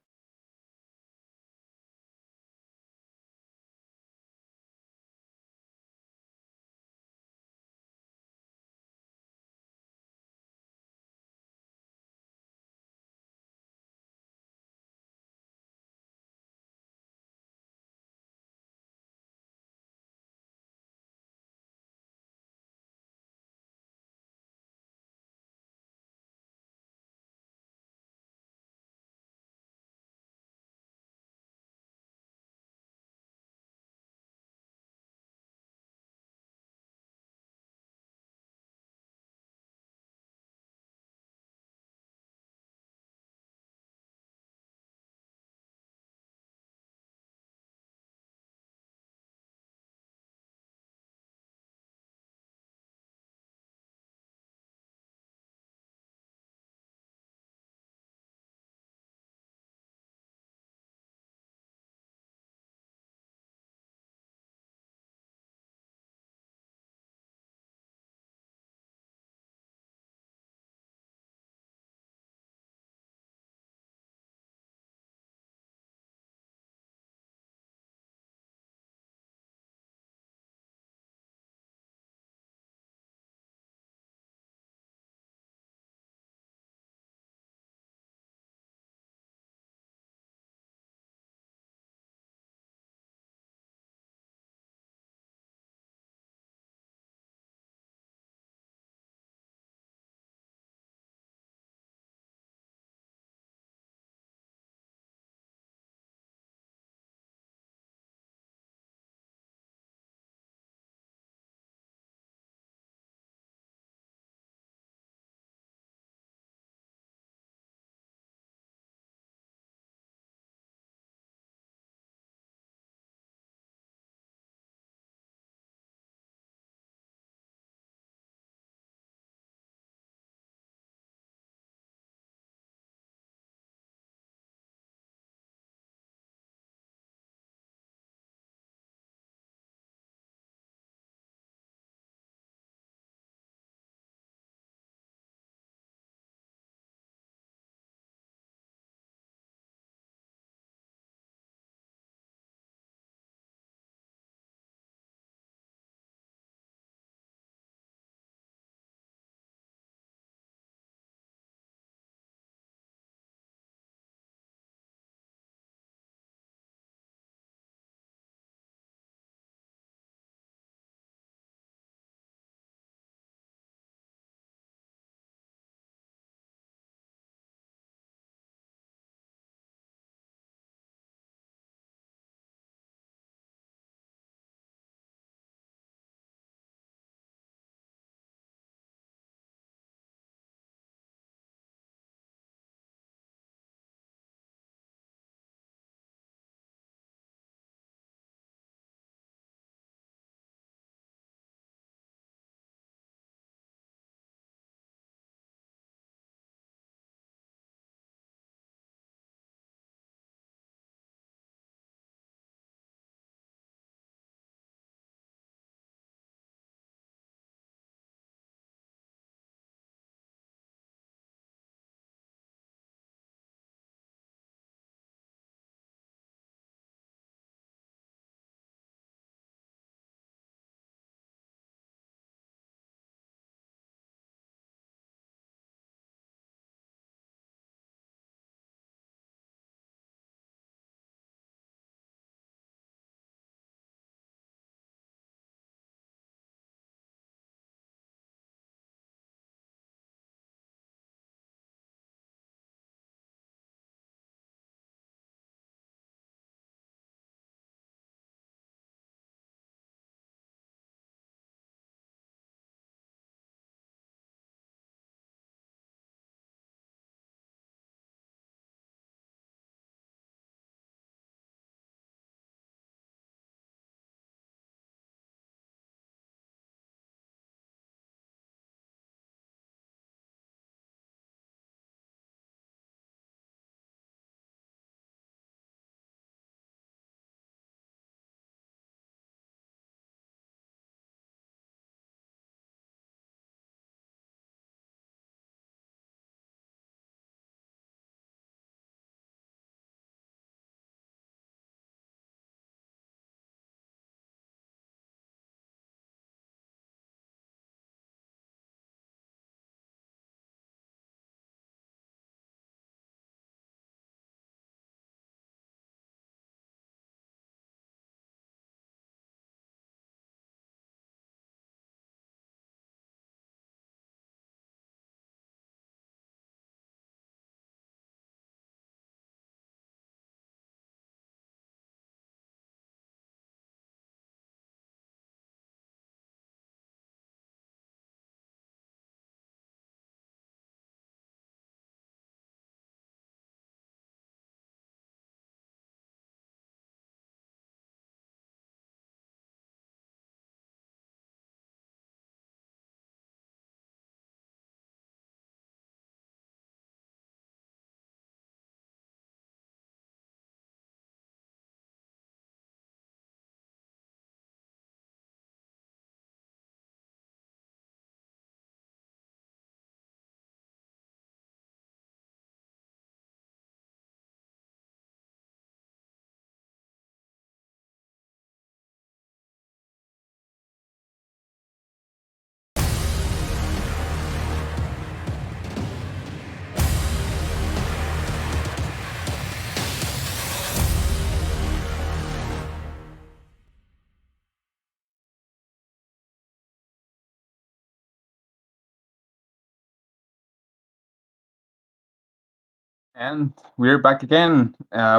And we're back again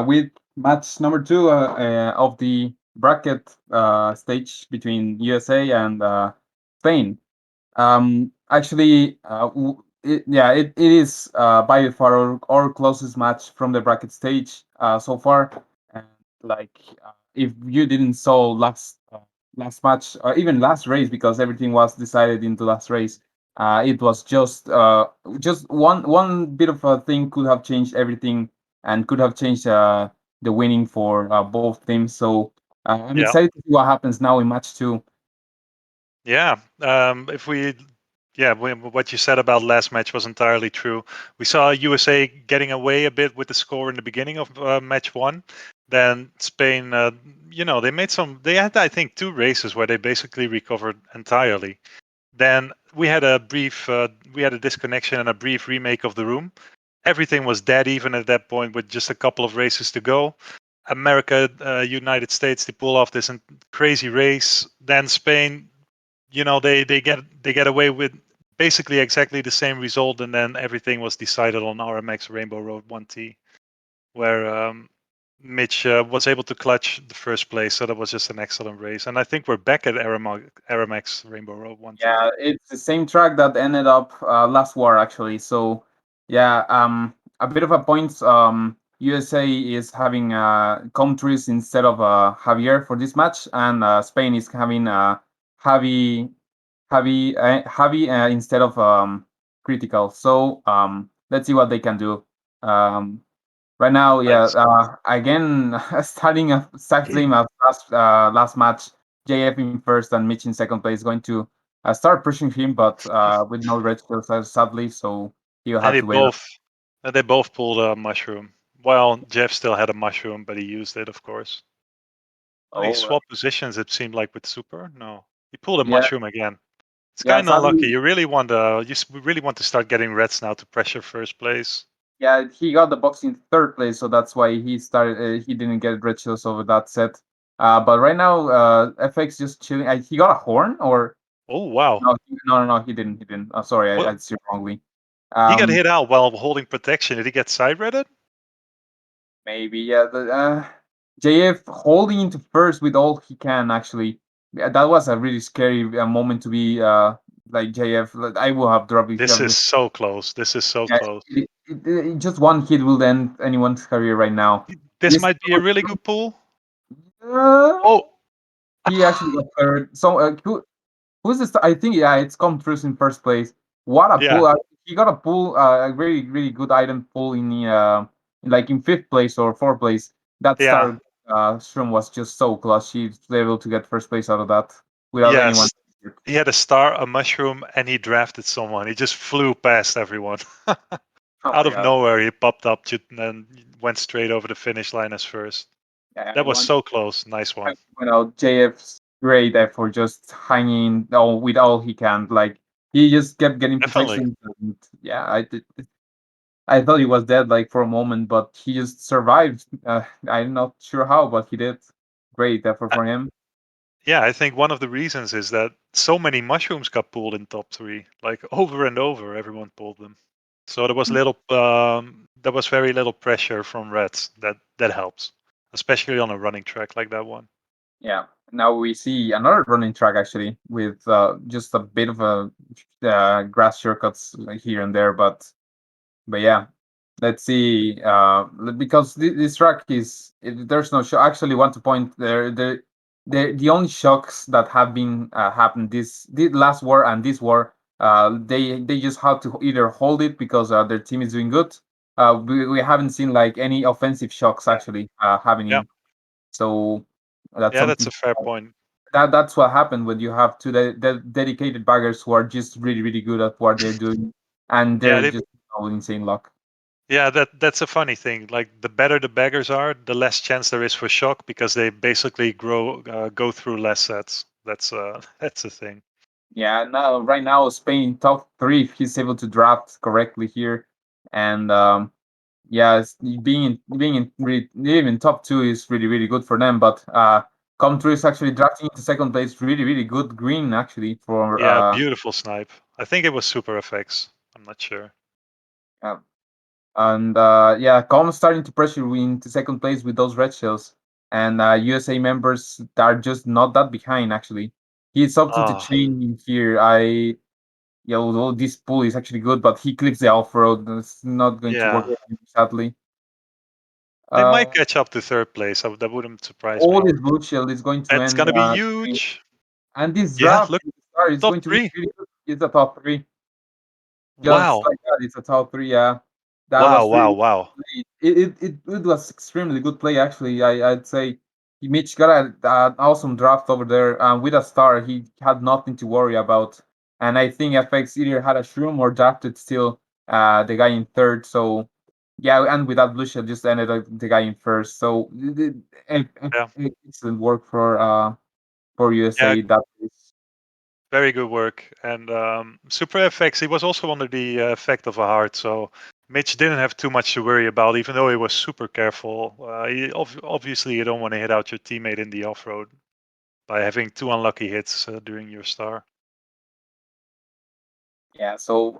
with match number two of the bracket stage between USA and Spain. Actually, it is by far our closest match from the bracket stage so far. And like, if you didn't saw last match or even last race, because everything was decided into last race, it was just one bit of a thing could have changed everything and could have changed the winning for both teams. So I'm Yeah. excited to see what happens now in match two. Yeah. If we, yeah, what you said about last match was entirely true. We saw USA getting away a bit with the score in the beginning of match one. Then Spain, they made they had, I think, two races where they basically recovered entirely. Then we had a disconnection and a brief remake of the room. Everything was dead even at that point with just a couple of races to go. America, United States, they pull off this crazy race. Then Spain, they get away with basically exactly the same result, and then everything was decided on RMX Rainbow Road 1T, where Mitch was able to clutch the first place. So that was just an excellent race, and I think we're back at RMX Rainbow Road 1T. Yeah, it's the same track that ended up last war actually. So yeah, a bit of a point. USA is having countries instead of Javier for this match, and Spain is having Javi Javi instead of critical. So let's see what they can do. Um, right now, yeah, Nice. again starting a exact same as last match. JF in first and Mitch in second place going to start pushing him, but with no red skills, sadly, so he'll And have to wait. they both pulled a mushroom. Well, Jeff still had a mushroom, but he used it, of course. Oh, he Oh, swapped positions. It seemed like with Super. No, he pulled a yeah, mushroom again. It's yeah, kind of unlucky. sadly, We really want to start getting reds now to pressure first place. yeah, he got the box in third place, so that's why he started. He didn't get red shields over that set. But right now, FX just chilling. He got a horn, or Oh wow! no, he didn't. He didn't. Sorry, Well, I see wrongly. he got Um, hit out while holding protection. Did he get side redded? Maybe, yeah. JF holding into first with all he can, actually. Yeah, that was a really scary moment to be like JF. Like, I would have dropped if you This have is just. so close. This is so Yeah, close. just one hit will end anyone's career right now. This This might be a really good pull. uh, Oh, he actually got third. So who's this? I think yeah, it's come through in first place. What a yeah, pull! He got a pull, a really good item pull in the like in fifth place or fourth place. That yeah, star Shroom was just so clutch. He's able to get first place out of that without anyone. yes. He had a star, a mushroom, and he drafted someone. He just flew past everyone. Oh Out my of god! nowhere, he popped up and went straight over the finish line as first. Yeah, That was so close. Nice I one. JF's great effort, just hanging with all he can. Like he just kept getting Definitely. protection. And, yeah, I thought he was dead like for a moment, but he just survived. I'm not sure how, but he did. Great effort Uh, for him. yeah, I think one of the reasons is that so many mushrooms got pulled in top three. Like over and over, everyone pulled them. So there was very little pressure from reds. That helps, especially on a running track like that one. Yeah. Now we see another running track actually with just a bit of a grass shortcuts here and there, but yeah, let's see. Because this track there's no show. Actually, want to point the only shocks that have been happened this last war and this war. They just have to either hold it because their team is doing good. We haven't seen like any offensive shocks Yeah, actually yeah, happening. So that's yeah. That's something a fair point. that's what happened when you have two dedicated baggers who are just really good at what they're doing, and Yeah, they're just insane luck. yeah. That's a funny thing. Like the better the baggers are, the less chance there is for shock because they basically go through less sets. That's that's a thing. Yeah, now right now Spain top three. If he's able to draft correctly here, and yeah, being in top two is really good for them. But come through is actually drafting into second place. Really good green actually for Yeah, beautiful snipe. I think it was super effects. I'm not sure. uh And yeah, Com starting to pressure into second place with those red shells, and USA members are just not that behind. Actually, he's opted to Oh, chain in here. Yeah, although this pool is actually good, but he clicks the off road. It's not going to work yeah. for him, sadly. They might Uh, catch up to third place. That wouldn't surprise all me. this blue shield is going to It's end. gonna be huge. And this Yeah, draft look, in the start is top going to be three. really good. It's a top three. Just Wow, like that, it's a top three. Yeah, that wow, was wow, really wow. played. It was extremely good play. Actually, I'd say Mitch got an awesome draft over there. With a star, he had nothing to worry about. And I think FX either had a shroom or drafted still the guy in third. So yeah, and with that blue shell just ended up the guy in first. So Yeah, excellent work for yeah, USA. That is. very good work. And Super FX, he was also under the effect of a heart, so Mitch didn't have too much to worry about, even though he was super careful. Obviously, you don't want to hit out your teammate in the off road by having two unlucky hits during your star. Yeah. So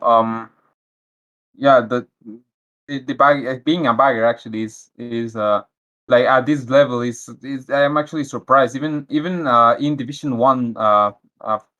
yeah, the bag being a bagger actually is like at this level is I am actually surprised. Even in Division 1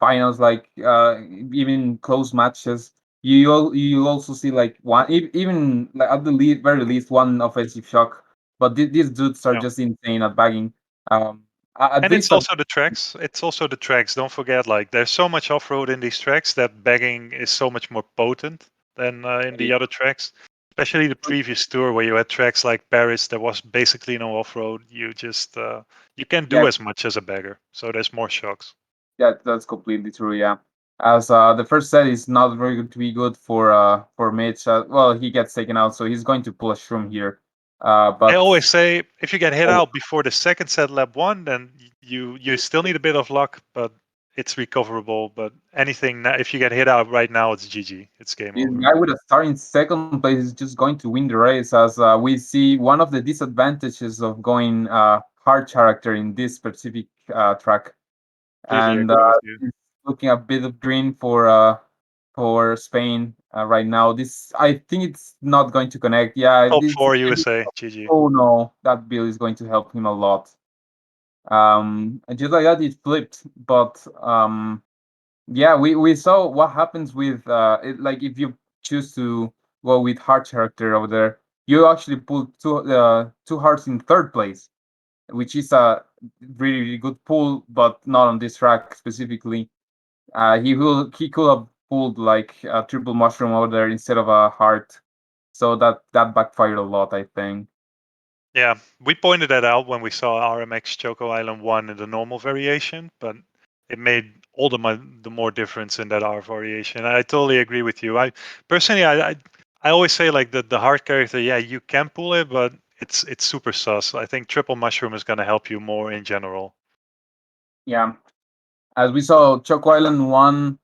finals, like even close matches, you also see like even like at the very least one offensive shock. But these dudes are Yeah. just insane at bagging. Um, at And it's least at, also the tracks. It's also the tracks. Don't forget, like there's so much off-road in these tracks that bagging is so much more potent than in the other tracks. Especially the previous tour where you had tracks like Paris, there was basically no off-road. You can't yeah. do as much as a bagger, so there's more shocks. Yeah, that's completely true. Yeah, as the first set is not very good to be good for Mitch. Well, he gets taken out, so he's going to pull a shroom here. I But always say if you get hit oh, out before the second set lap one, then you still need a bit of luck, but it's recoverable. But if you get hit out right now, it's GG. It's game this over. guy with a star in second place is just going to win the race. As we see, one of the disadvantages of going hard character in this specific track, Completely and agree with you. it's looking a bit of green for Spain right now. This I think it's not going to connect. Yeah, Top it's four USA, GG. oh no, that bill is going to help him a lot. And just like that, it flipped. But yeah, we saw what happens with like if you choose to go with hard character over there, you actually pull two hearts in third place, which is a really good pull, but not on this track specifically. He could have pulled like a triple mushroom over there instead of a heart, so that backfired a lot, I think. Yeah, we pointed that out when we saw RMX Choco Island 1 in the normal variation, but it made all the more difference in that R variation. I totally agree with you. I personally, I always say like the hard character, yeah, you can pull it, but it's super sus. I think triple mushroom is going to help you more in general. Yeah, as we saw Choco Island 1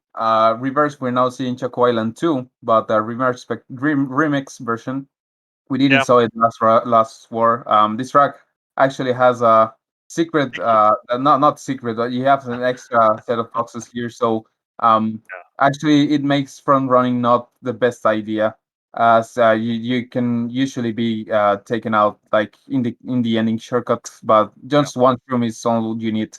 reverse, we're now seeing Choco Island 2, but the remix version. We didn't Yeah, saw it last war. This track actually has a secret, secret. not secret, but you have an extra set of boxes here. So um, actually, it makes front running not the best idea, as you can usually be taken out like in the ending shortcut, but Yeah, just one shroom is all you need.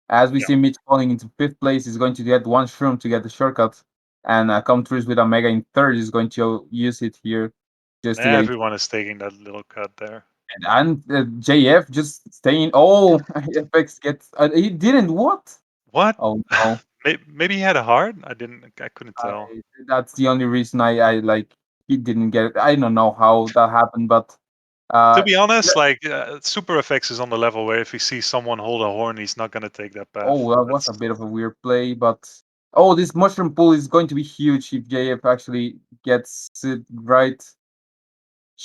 As we yeah, see Mitch falling into fifth place, is going to get one shroom to get the shortcut, and come through with a mega in third is going to use it here just to yeah. get into. Everyone is taking that little cut there. And JF just staying. Oh, FX gets. He didn't. What? What? Oh no. Maybe he had a heart. I couldn't I, tell. that's the only reason I like he didn't get it. I don't know how that happened, but To uh, be honest, like Super FX is on the level where if he sees someone hold a horn, he's not gonna take that path. oh, that was a That's bit of a weird play. But oh, this mushroom pool is going to be huge if JF actually gets it right.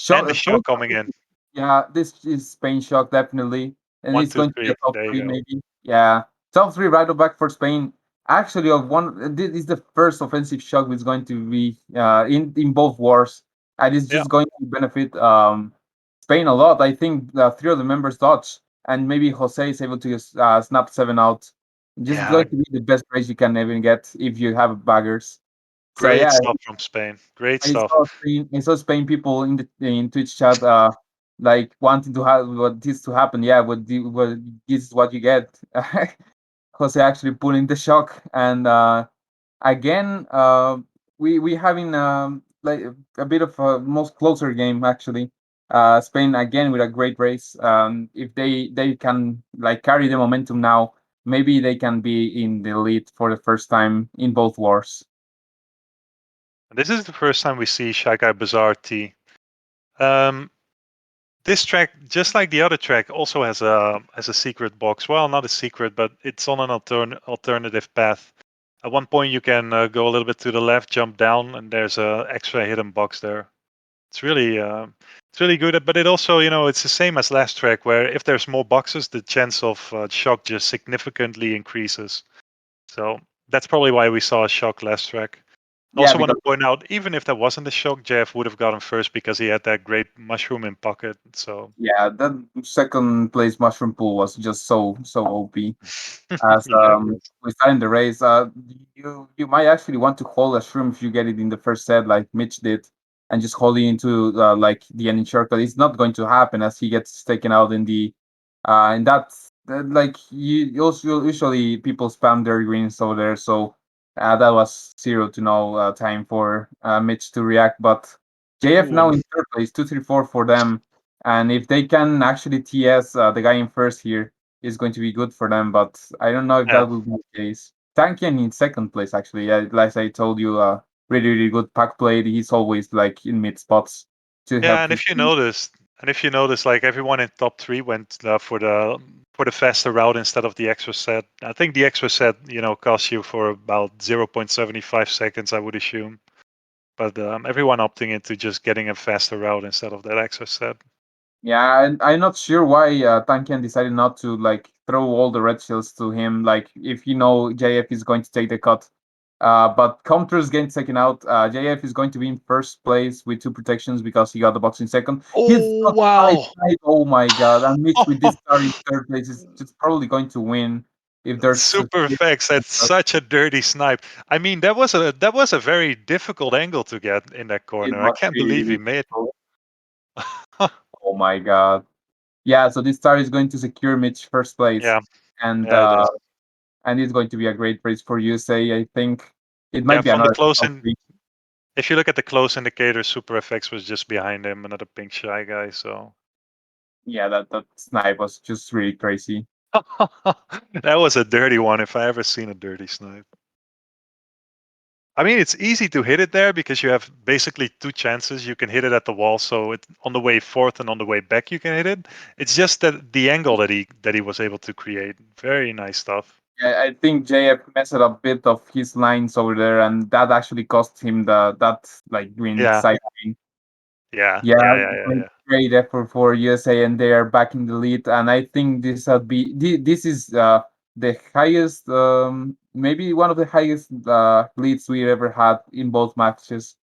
and the Shock, shot coming in. yeah, this is Spain shock definitely, and One, it's two, going to be a three. top There you three go. maybe. Yeah, top three right back for Spain. Actually, of one, this is the first offensive shock that's going to be in both wars, and it's Yeah, just going to benefit Spain a lot. I think three of the members dodge, and maybe Jose is able to snap seven out. Just yeah. going to be the best prize you can even get if you have baggers. So Great yeah, stuff from Spain. Great stuff. I saw Spain people in the in Twitch chat like wanting to have what this to happen. Yeah, what this is what you get. Jose actually pulling the shock, and again we having like a bit of a most closer game actually. Spain again with a great race. If they can like carry the momentum now, maybe they can be in the lead for the first time in both wars. This is the first time we see Shy Guy Bazaar T. Um, this track, just like the other track, also has a secret box. Well, not a secret, but it's on an alternative path. At one point, you can go a little bit to the left, jump down, and there's a extra hidden box there. It's really good. But it also, it's the same as last track, where if there's more boxes, the chance of shock just significantly increases. So that's probably why we saw a shock last track. I Yeah, also want because to point out, even if there wasn't a shock, JF would have gotten first because he had that great mushroom in pocket. So yeah, that second place mushroom pool was just so OP. As yeah, it was. we start in the race, you might actually want to hold a shroom if you get it in the first set, like Mitch did, and just hold it into like the ending shortcut. It's not going to happen as he gets taken out in the and that's like you also usually people spam their greens over there, so that was 0 to no time for Mitch to react. But JF now Ooh, in third place, 2-3-4 for them, and if they can actually TS the guy in first here is going to be good for them, but I don't know if yeah, that will be the case. Tankian in second place, actually. Yeah, like I told you, really good pack play. He's always like in mid spots to yeah. help And his if you team. noticed, like everyone in top three went for the faster route instead of the extra set. I think the extra set, costs you for about 0.75 seconds, I would assume. But everyone opting into just getting a faster route instead of that extra set. Yeah, and I'm not sure why Tankian decided not to like throw all the red shields to him. Like if you know JF is going to take the cut, but Counters getting taken out. JF is going to be in first place with two protections because he got the box in second. He's Oh got five wow! side. Oh my god! And Mitch with this star in third place is just probably going to win if there's such Super a effects. That's such a dirty snipe. I mean, that was a very difficult angle to get in that it corner. I was can't really, believe he really made. difficult. Oh my god! Yeah, so this star is going to secure Mitch first place, Yeah, and yeah, it uh, is. and it's going to be a great race for USA. I think it Yeah, might be from the another close top in. three. If you look at the close indicator, Super FX was just behind him, another pink shy guy. So Yeah, that snipe was just really crazy. that was a dirty one. If I ever seen a dirty snipe. I mean, it's easy to hit it there because you have basically two chances. You can hit it at the wall, so it on the way forth and on the way back you can hit it. It's just that the angle that he was able to create. Very nice stuff. Yeah, I think JF messed up a bit of his lines over there, and that actually cost him the that like green Yeah, side green. yeah, Yeah, yeah, yeah, yeah, yeah. great effort for USA, and they are back in the lead. And I think this is the highest, maybe one of the highest leads we ever had in both matches.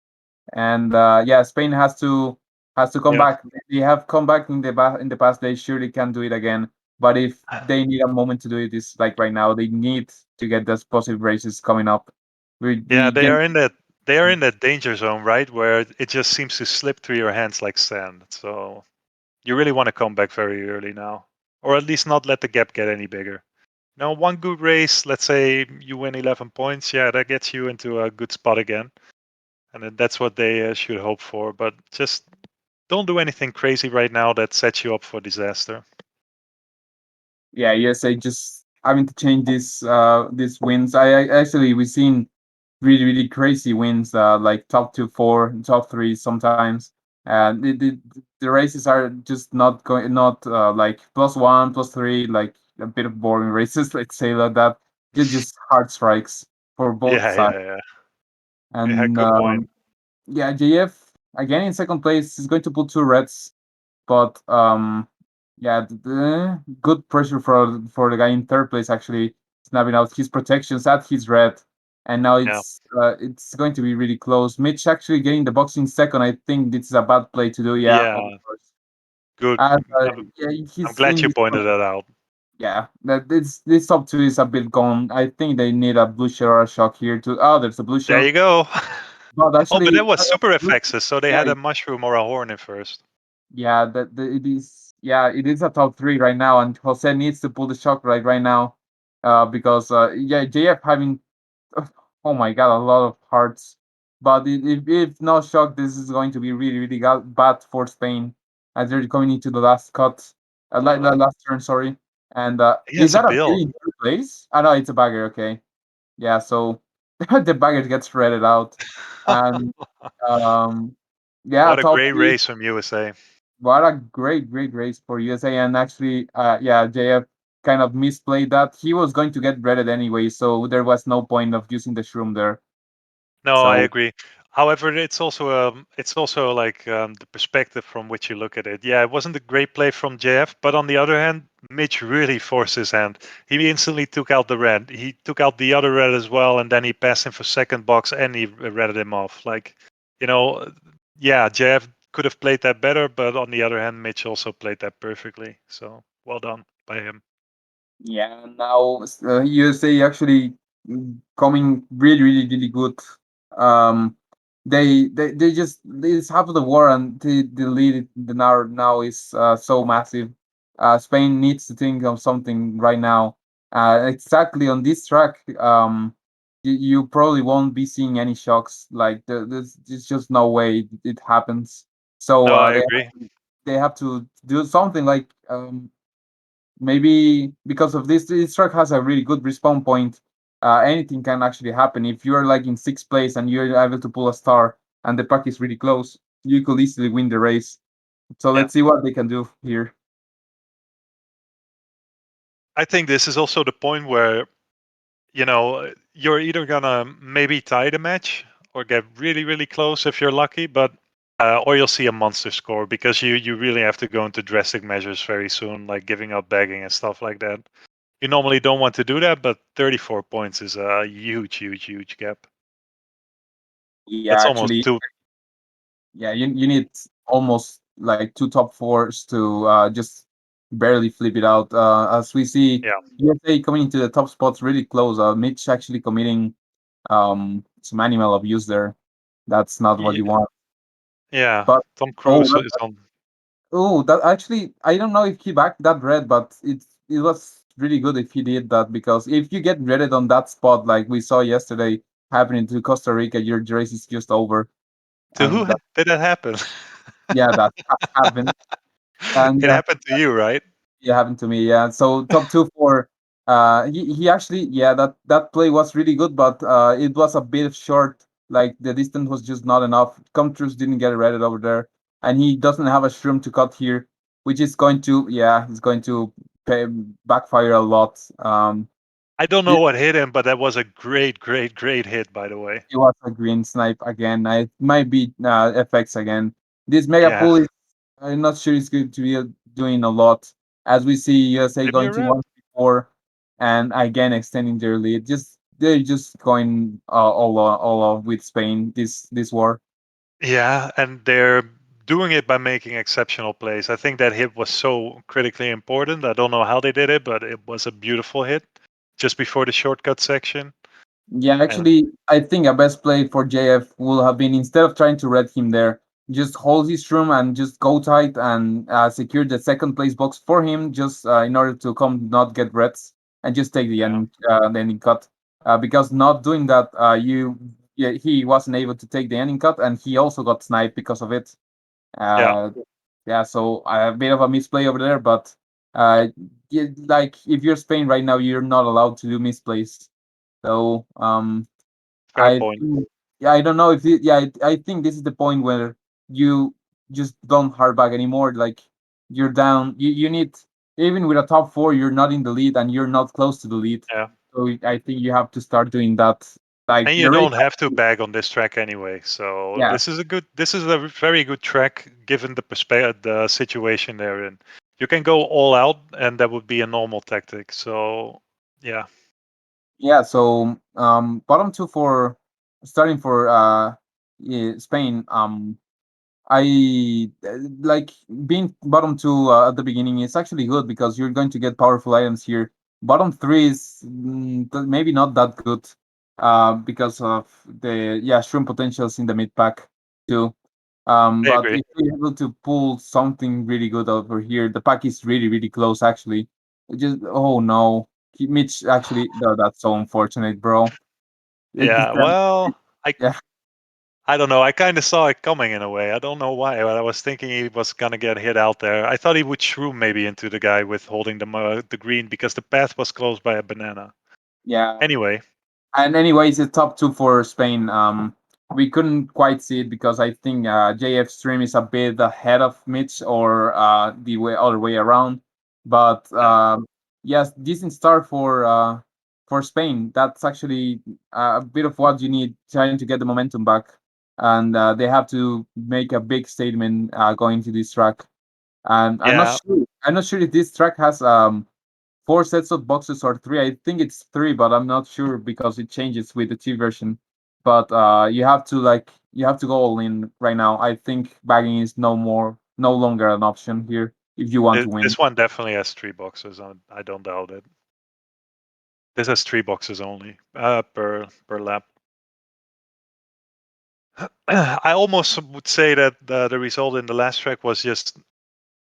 And yeah, Spain has to come Yeah. back. They have come back in in the past. They surely can do it again. But if they need a moment to do it, is like right now. They need to get those positive races coming up. Yeah, We get they are in that danger zone, right? Where it just seems to slip through your hands like sand. So you really want to come back very early now. Or at least not let the gap get any bigger. Now, one good race, let's say you win 11 points, yeah, that gets you into a good spot again. And then that's what they should hope for. But just don't do anything crazy right now that sets you up for disaster. yeah, USA just having to change these wins. Actually we've seen really crazy wins, like top two, four, top three sometimes. And the races are just not going, not like +1, +3, like a bit of boring races, let's say like that. Just hard strikes for both Yeah, sides. yeah, yeah. Yeah, And good point. yeah, JF again in second place is going to put two reds, but yeah, good pressure for the guy in third place actually snapping out his protections at his red, and now Yeah, it's going to be really close. Mitch actually getting the box in second. I think this is a bad play to do. Yeah, of yeah, course. good. As I'm, yeah, I'm he's glad in you this. pointed that out. Yeah, that this top two is a bit gone. I think they need a blue shell or a shock here to. Oh, there's a blue There shell. you go. But Oh, but actually, that was super blue- effects, so they yeah, had a mushroom or a horn in first. yeah, it is. Yeah, it is a top three right now, and Jose needs to pull the shock right now, because yeah, JF having oh my god, a lot of hearts. But if no shock, this is going to be really bad for Spain as they're coming into the last cut, like the last turn, sorry. And He is has a that a bill. pity in third place? Oh no, it's a bagger. Okay, yeah. So the bagger gets shredded out, and um, yeah, What a top great three. race from USA. What a great race for USA. And actually, yeah, JF kind of misplayed that. He was going to get breaded anyway, so there was no point of using the shroom there. No, I So agree. However, it's also like the perspective from which you look at it. Yeah, it wasn't a great play from JF, but on the other hand, Mitch really forced his hand. He instantly took out the red. He took out the other red as well, and then he passed him for second box, and he redded him off. Like, you know, yeah, JF could have played that better, but on the other hand, Mitch also played that perfectly. So well done by him. yeah, now USA actually coming really good. Um, they just it's half of the war and the lead the now is so massive. Spain needs to think of something right now. Exactly on this track, you probably won't be seeing any shocks. Like there's just no way it happens. So No, I agree. they have to do something like maybe because of this track has a really good respawn point. Anything can actually happen. If you're like in sixth place and you're able to pull a star and the pack is really close, you could easily win the race. So Yeah. let's see what they can do here. I think this is also the point where you're either gonna maybe tie the match or get really close if you're lucky, but or you'll see a monster score because you really have to go into drastic measures very soon, like giving up bagging and stuff like that. You normally don't want to do that, but 34 points is a huge gap. Yeah, That's almost actually, two. yeah, you need almost like two top fours to just barely flip it out. As we see, Yeah, USA coming into the top spots really close. Mitch actually committing some animal abuse there. That's not what Ye- you want. yeah. But Tom oh, Cruise is on. that actually, I don't know if he backed that red, but it was really good if he did that because if you get redded on that spot, like we saw yesterday happening to Costa Rica, your race is just over, To who and did that happen? yeah, that happened, and It happened to you, right? it happened to me. Yeah, so top two for he actually yeah that play was really good, but it was a bit short. Like the distance was just not enough. Comtrus didn't get redded over there, and he doesn't have a shroom to cut here, which is going to yeah, it's going to pay, backfire a lot. I don't know This what hit him, but that was a great hit, by the way. it was a green snipe again. It might be effects again. This mega Yeah, pull is I'm not sure it's going to be doing a lot as we see USA maybe going a to red. 1-4 and again extending their lead. Just they're just going all off with Spain this war. Yeah, and they're doing it by making exceptional plays. I think that hit was so critically important. I don't know how they did it, but it was a beautiful hit just before the shortcut section. Yeah, And actually, I think a best play for JF will have been instead of trying to red him there, just hold his room and just go tight and secure the second place box for him, just in order to come not get reds and just take yeah, the ending cut. Because not doing that, yeah, he wasn't able to take the ending cut, and he also got sniped because of it. yeah, Uh, yeah, so a bit of a misplay over there, but uh, yeah, like if you're Spain right now, you're not allowed to do misplays. So fair I point. think, yeah, I don't know if it, yeah, I think this is the point where you just don't hard back anymore. Like you're down, you need even with a top four, you're not in the lead and you're not close to the lead. Yeah, So I think you have to start doing that. Like and you the race, don't have to bag on this track anyway. So yeah, this is a very good track given the perspective, the situation they're in. You can go all out, and that would be a normal tactic. So yeah, yeah. So bottom two for starting for Spain. like being bottom two at the beginning is actually good because you're going to get powerful items here. Bottom three is maybe not that good because of the shroom potentials in the mid pack too. I But agree. if you're able to pull something really good over here, the pack is really really close actually. Just oh no, Mitch actually no, that's so unfortunate, bro. This Yeah. guy, Well, I yeah. I don't know. I kind of saw it coming in a way. I don't know why, but I was thinking he was gonna get hit out there. I thought he would shroom maybe into the guy with holding the green because the path was closed by a banana. Yeah. Anyway, And anyways, the top two for Spain. We couldn't quite see it because I think JF Stream is a bit ahead of Mitch or the way other way around. But yeah, yes, decent start for Spain. That's actually a bit of what you need trying to get the momentum back, and they have to make a big statement going to this track. And I'm not yeah. sure. I'm not sure if this track has four sets of boxes or three. I think it's three, but I'm not sure because it changes with the T version. But you have to you have to go all in right now. I think bagging is no longer an option here if you want to win. This one definitely has 3 boxes. I don't doubt it. This has 3 boxes only per lap. I almost would say that the result in the last track was just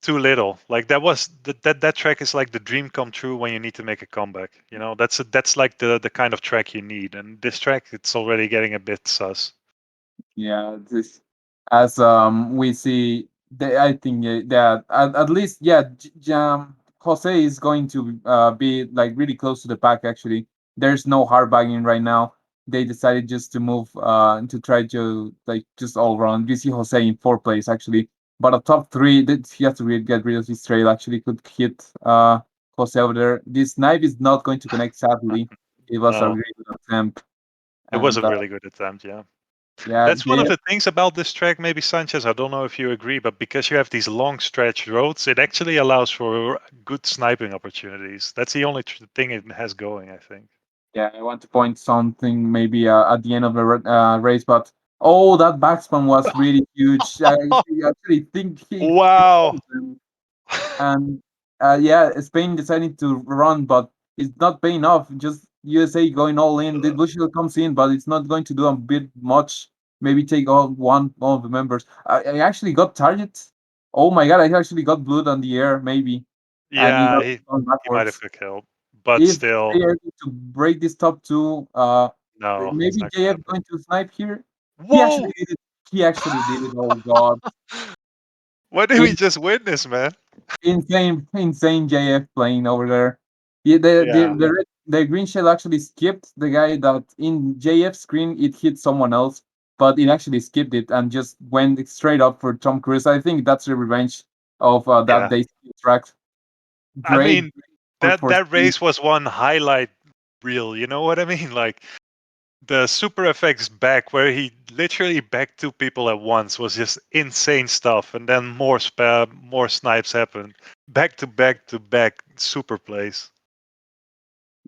too little. Like that track is like the dream come true when you need to make a comeback. You know, that's like the kind of track you need. And this track, it's already getting a bit sus. Yeah, this as we see, I think that at least Jose is going to be like really close to the pack. Actually, there's no hard bagging right now. They decided just to move to try to like just all around. We see Jose in fourth place actually, but a top three that he has to get rid of his trail. Actually, could hit Jose over there. This knife is not going to connect. Sadly, it was a No, really good attempt, it was and a really good attempt. Yeah. yeah, That's one of the things about this track, maybe Sanchez. I don't know if you agree, but because you have these long stretch roads, it actually allows for good sniping opportunities. That's the only thing it has going, I think. Yeah, I want to point something maybe at the end of the race, but oh, that backspin was really huge. I actually think he killed all Wow. of them. And yeah, Spain decided to run, but it's not paying off. Just USA going all in. The Bushel comes in, but it's not going to do a bit much. Maybe take all one of the members. I actually got target. Oh my god, I actually got blood on the air, maybe, and he Yeah, got gone he might have backwards. got killed, but If still, they are able to break this top two, no, it's maybe not gonna JF happen. going to snipe here. He Whoa! actually did it. He actually did it. Oh god, What did we In, just witness, man? insane JF playing over there. Yeah, Yeah, the green shell actually skipped the guy that in JF screen it hit someone else, but it actually skipped it and just went straight up for Tom Cruise. I think that's the revenge of that yeah. day track. I Great mean, for that speed. race was one highlight reel. You know what I mean? Like the super effects back, where he literally backed 2 people at once, was just insane stuff. And then more snipes happened, back to back to back super plays.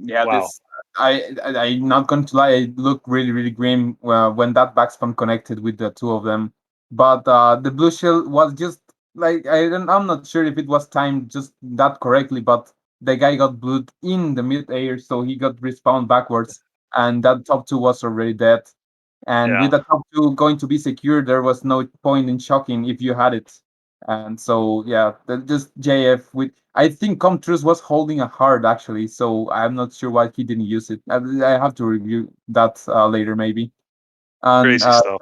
Yeah, Wow. this I'm not going to lie. It looked really really grim when that backspam connected with the two of them. But the blue shell was just like I'm not sure if it was timed just that correctly, but the guy got blued in the mid air, so he got respawned backwards, and that top two was already dead. And with Yeah, the top two going to be secure, there was no point in shocking if you had it. And so yeah, just JF with I think Comtrus was holding a hard actually, so I'm not sure why he didn't use it. I have to review that later maybe. And crazy stuff.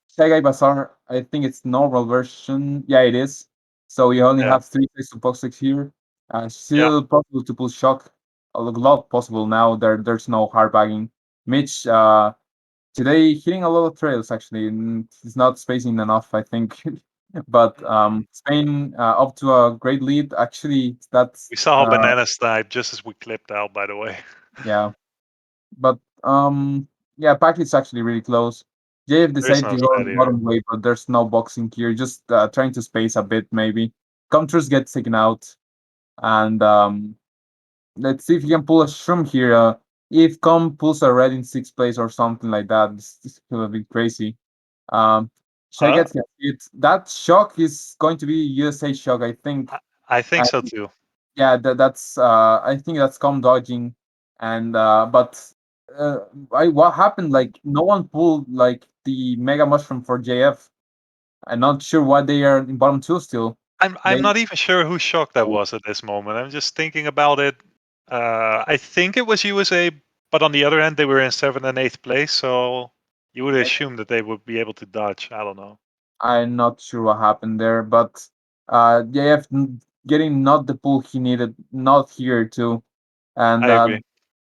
Segai Bazaar, I think it's normal version. Yeah, it is. So you only Yeah, have three face to box here. yeah. Still possible to pull shock. A lot possible now. There's no hard bagging. Mitch today hitting a lot of trails actually. And he's not spacing enough, I think. But Spain up to a great lead. Actually, that's We saw banana snipe just as we clipped out. By the way, yeah. But yeah, pack is actually really close. JF there's decided no to go side on the here. bottom way, but there's no boxing here. Just trying to space a bit maybe. Comtrus gets taken out, and let's see if he can pull a shroom here. If Com pulls a red in sixth place or something like that, this will be crazy. Um, Shai Huh? gets hit. That shock is going to be USA shock, I think. I, I think I, so too. yeah, that's I think that's com dodging, and but uh, what happened? Like no one pulled like the Mega Mushroom for JF. I'm not sure why they are in bottom two still. I'm They not even sure whose shock that was at this moment. I'm just thinking about it. I think it was USA, but on the other hand, they were in seventh and eighth place, so you would assume that they would be able to dodge. I don't know. I'm not sure what happened there, but JF getting not the pull he needed, not here too, and I agree.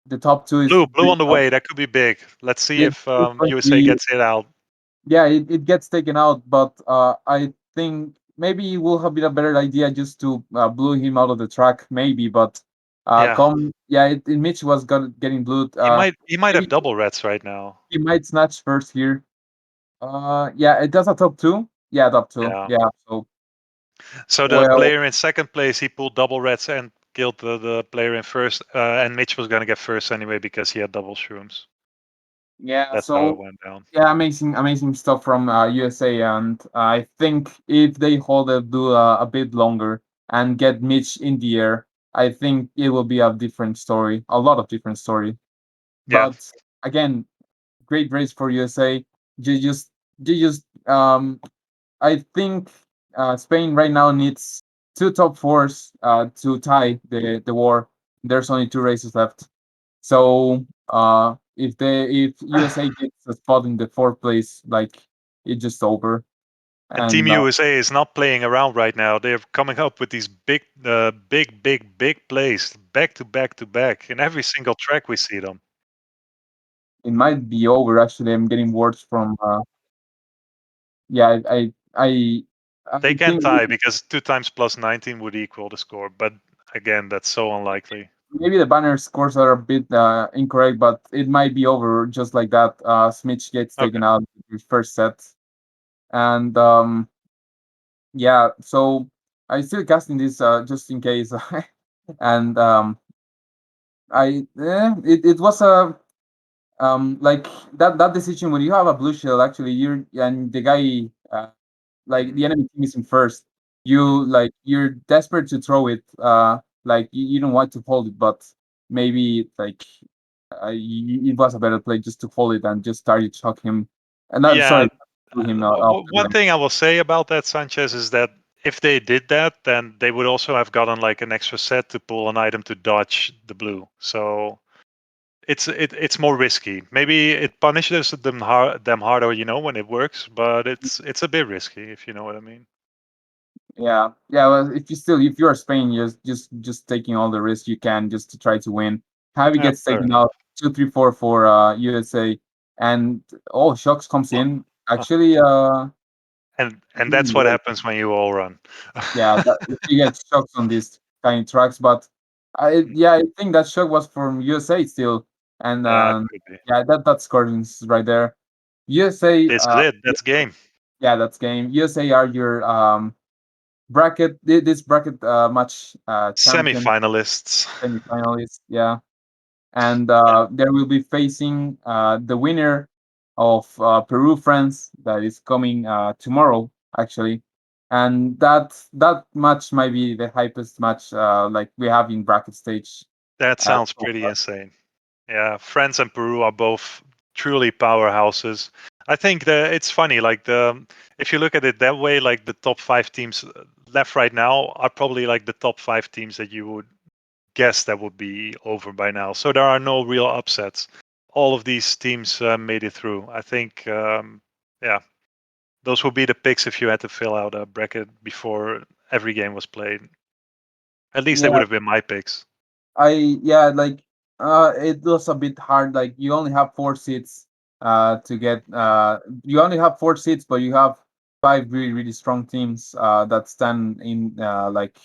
the top two is Blue really on the tough. way. That could be big. Let's see It's if going to USA be gets it out. yeah, it gets taken out, but I think maybe it will have been a better idea just to blow him out of the track, maybe. But Yeah, come yeah, Mitch was getting blued. he might have Maybe double reds right now. he might snatch first here. Yeah, it does a top two. Yeah, top two. Yeah. Yeah, so So the well, player in second place, he pulled double reds and killed the player in first. And Mitch was gonna get first anyway because he had double shrooms. yeah, That's how it so went down. yeah, amazing stuff from USA, and I think if they hold it do a bit longer and get Mitch in the air, I think it will be a different story, a lot of different story. Yeah. But again, great race for USA. You just, you just, I think Spain right now needs two top fours to tie the war. There's only two races left. So if USA gets a spot in the fourth place, like it's just over. And Team And USA is not playing around right now. They're coming up with these big plays back to back to back. In every single track, we see them. it might be over. Actually, I'm getting words from yeah. They I can think tie because 2 times plus 19 would equal the score. But again, that's so unlikely. maybe the banner scores are a bit incorrect, but it might be over just like that. Smith gets Okay. taken out in the first set, and yeah. So I still casting this just in case, and it was a like that decision when you have a blue shell actually you're and the guy like the enemy team is in first, you're desperate to throw it, like you don't want to hold it, but maybe like it was a better play just to hold it and just start to chuck him, and I'm Yeah. sorry, threw him out off the One line. thing I will say about that, Sanchez, is that if they did that, then they would also have gotten like an extra set to pull an item to dodge the blue. So it's more risky. Maybe it punishes them harder, when it works, but it's a bit risky if you know what I mean. Yeah, well, if you're Spain, just taking all the risks you can just to try to win. Javi Yeah, gets fair taken enough. out 2-3-4 for USA, and oh, Shocks comes Well, in. uh, Actually, and that's really what late. happens when you all run. Yeah, you get Shocks on these kind of tracks, but I think that shock was from USA still, and Could be. yeah, that scoring is right there. USA, This is it. That's game. yeah, that's game. USA are your this bracket match champion Semi-finalists. semifinalists, yeah, and there will be facing the winner of Peru France that is coming tomorrow actually, and that match might be the hypest match like we have in bracket stage That sounds so pretty far. insane. Yeah, France and Peru are both truly powerhouses. I think that it's funny, like if you look at it that way, like the top 5 teams left right now are probably like the top 5 teams that you would guess that would be over by now. So there are no real upsets. All of these teams made it through. I think, yeah, those would be the picks if you had to fill out a bracket before every game was played. At least they would Yeah, have been my picks. yeah, like it was a bit hard. Like you only have four seats to get you only have four seats, but you have five really strong teams that stand in like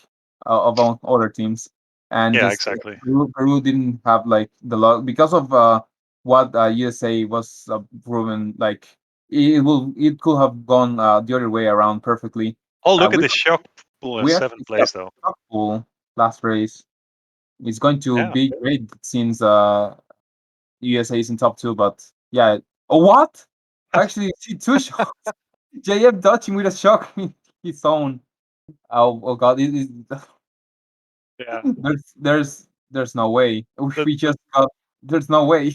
among other teams, and Yeah, just exactly. Peru didn't have like the luck because of what USA was proven. Like it could have gone the other way around perfectly. Oh, look at We the shock pool in we seventh actually see a place, though. shock pool last race. It's going to Yeah. be great since USA is in top two, but yeah. Oh, what? I actually see two shots. JF dodging with a shock in his own. Oh god, Yeah. there's no way. The We just got there's no way.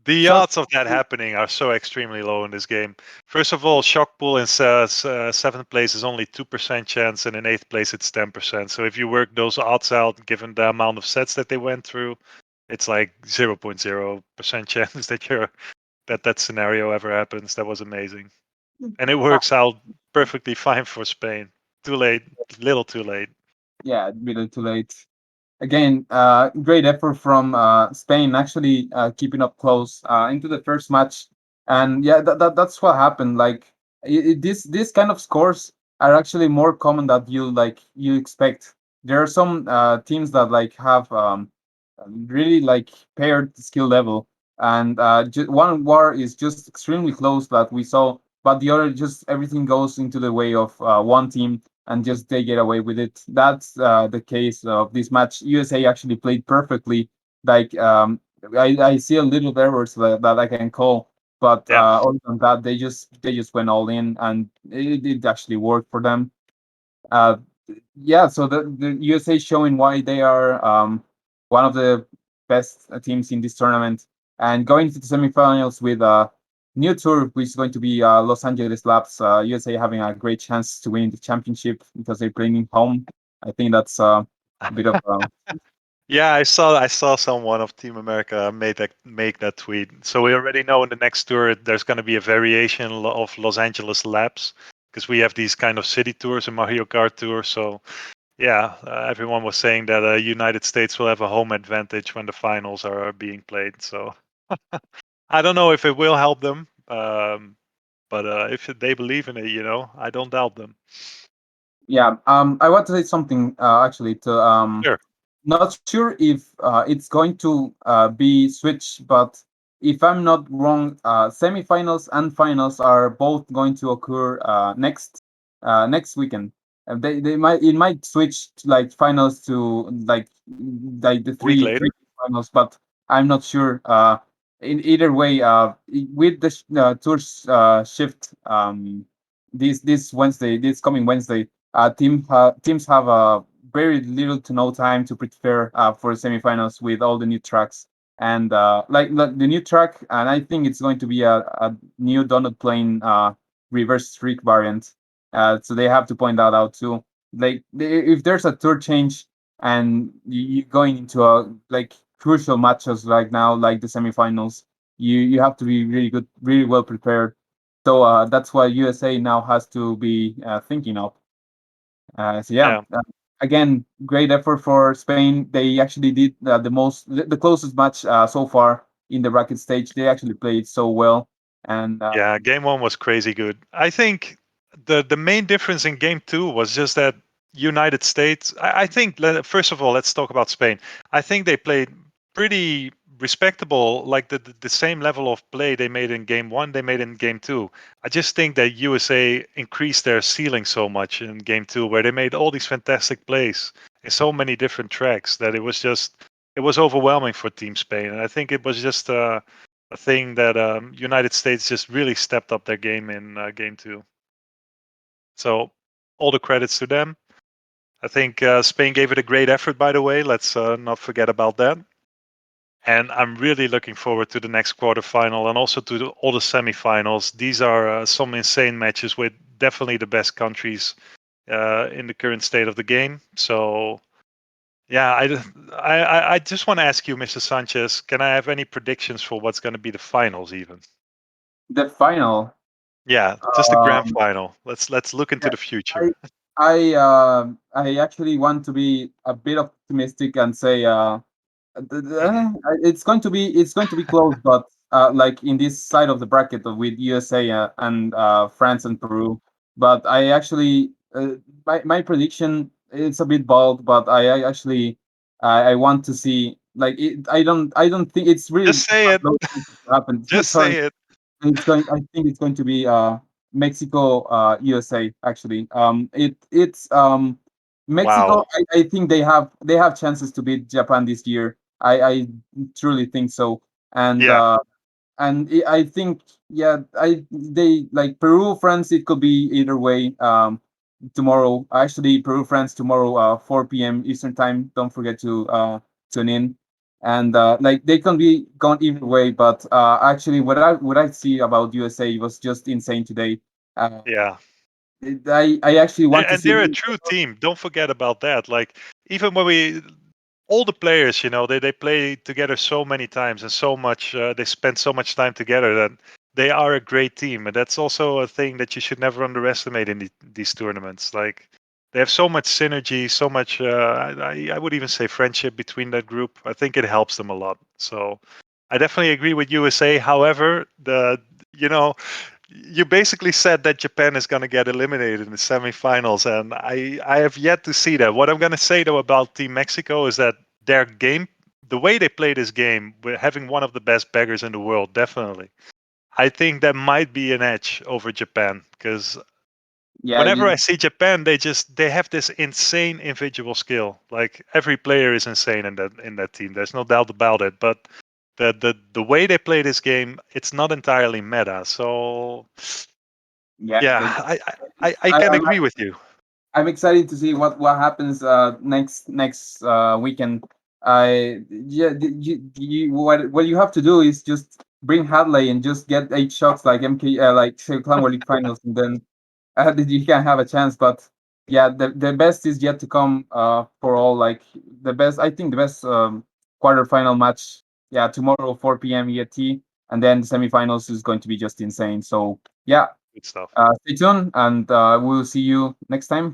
the Shock. odds of that happening are so extremely low in this game. First of all, shock pool in seventh place is only 2% chance, and in eighth place it's 10%. So if you work those odds out, given the amount of sets that they went through, it's like 0.0% chance that that scenario ever happens. That was amazing, and it works out perfectly fine for Spain. Too late, little too late. Yeah, really too late. Again, great effort from Spain, actually keeping up close into the first match, and yeah, that's what happened. Like this kind of scores are actually more common than you expect. There are some teams that like have really like paired skill level, and one war is just extremely close that we saw, but the other just everything goes into the way of one team and just they get away with it. That's the case of this match. USA actually played perfectly. Like I see a little errors that I can call, but Yeah, other than that, they just went all in, and it actually worked for them. Uh, yeah, so the USA showing why they are one of the best teams in this tournament, and going to the semifinals with a new tour, which is going to be Los Angeles Labs. USA having a great chance to win the championship because they're playing home. I think that's a bit of yeah. I saw someone of Team America make that tweet. So we already know in the next tour there's going to be a variation of Los Angeles laps because we have these kind of city tours and Mario Kart tour. So yeah, everyone was saying that United States will have a home advantage when the finals are being played. So I don't know if it will help them, but if they believe in it, I don't doubt them. yeah. I want to say something actually to Sure. not sure if it's going to be switched, but if I'm not wrong, semifinals and finals are both going to occur next weekend. They might it might switch to, like finals to like the A week three later. finals, but I'm not sure. In either way, with the tours shift this coming Wednesday, teams have very little to no time to prepare for the semifinals with all the new tracks and like the new track, and I think it's going to be a new donut plane reverse streak variant. So they have to point that out too. Like if there's a tour change and you're going into a like crucial matches right now, like the semifinals, you have to be really good, really well prepared. So that's what USA now has to be thinking of. So yeah, Yeah. again, great effort for Spain. They actually did the closest match so far in the bracket stage. They actually played so well, and Yeah, game one was crazy good. I think the main difference in game two was just that United States. I think first of all, let's talk about Spain. I think they played pretty respectable, like the same level of play they made in game one, they made in game two. I just think that USA increased their ceiling so much in game two, where they made all these fantastic plays in so many different tracks that it was overwhelming for Team Spain, and I think it was just a thing that United States just really stepped up their game in game two. So all the credits to them. I think Spain gave it a great effort, by the way. Let's not forget about that. And I'm really looking forward to the next quarterfinal and also to all the semifinals. These are some insane matches with definitely the best countries in the current state of the game. So yeah, I just want to ask you, Mr. Sanchez, can I have any predictions for what's going to be the finals even? the final. Yeah, just the grand Um, final. Let's look into yeah, the future. I I actually want to be a bit optimistic and say Hmm. it's going to be close, but like in this side of the bracket with USA and France and Peru. But I actually my prediction it's a bit bold, but I actually I want to see like I don't think it's really Just say it. likely to happen. Just Sorry, say it. I think it's going to be Mexico USA actually. It's Mexico. Wow. I think they have chances to beat Japan this year. I truly think so. And Yeah. and I think yeah, I they like Peru France. It could be either way. Tomorrow, actually, Peru France tomorrow, 4 p.m. Eastern time. Don't forget to tune in, and like they can be gone either way. But actually, what I see about USA was just insane today. Uh, Yeah. I actually want to And see. they're a true team. Don't forget about that. Like even when we all the players, they play together so many times and so much. They spend so much time together that they are a great team, and that's also a thing that you should never underestimate in these tournaments. Like they have so much synergy, so much. I would even say friendship between that group. I think it helps them a lot. So I definitely agree with USA. However, you know you basically said that Japan is going to get eliminated in the semifinals, and I have yet to see that. What I'm going to say though about Team Mexico is that their game, the way they play this game, with having one of the best beggars in the world, definitely. I think that might be an edge over Japan because Yeah, whenever I see Japan, they have this insane individual skill. Like every player is insane in that team. There's no doubt about it. But the way they play this game, it's not entirely meta. So yeah. yeah, I I, can I'm agree with you. I'm excited to see what happens next weekend. I yeah, what you have to do is just bring Hadley and just get 8 shots like MK like say Clan World League finals, and then you can have a chance. But yeah, the best is yet to come for all. Like the best, I think the best quarterfinal match. Yeah, tomorrow 4 p.m. ET, and then the semifinals is going to be just insane. So yeah, Good stuff. stay tuned, and we'll see you next time.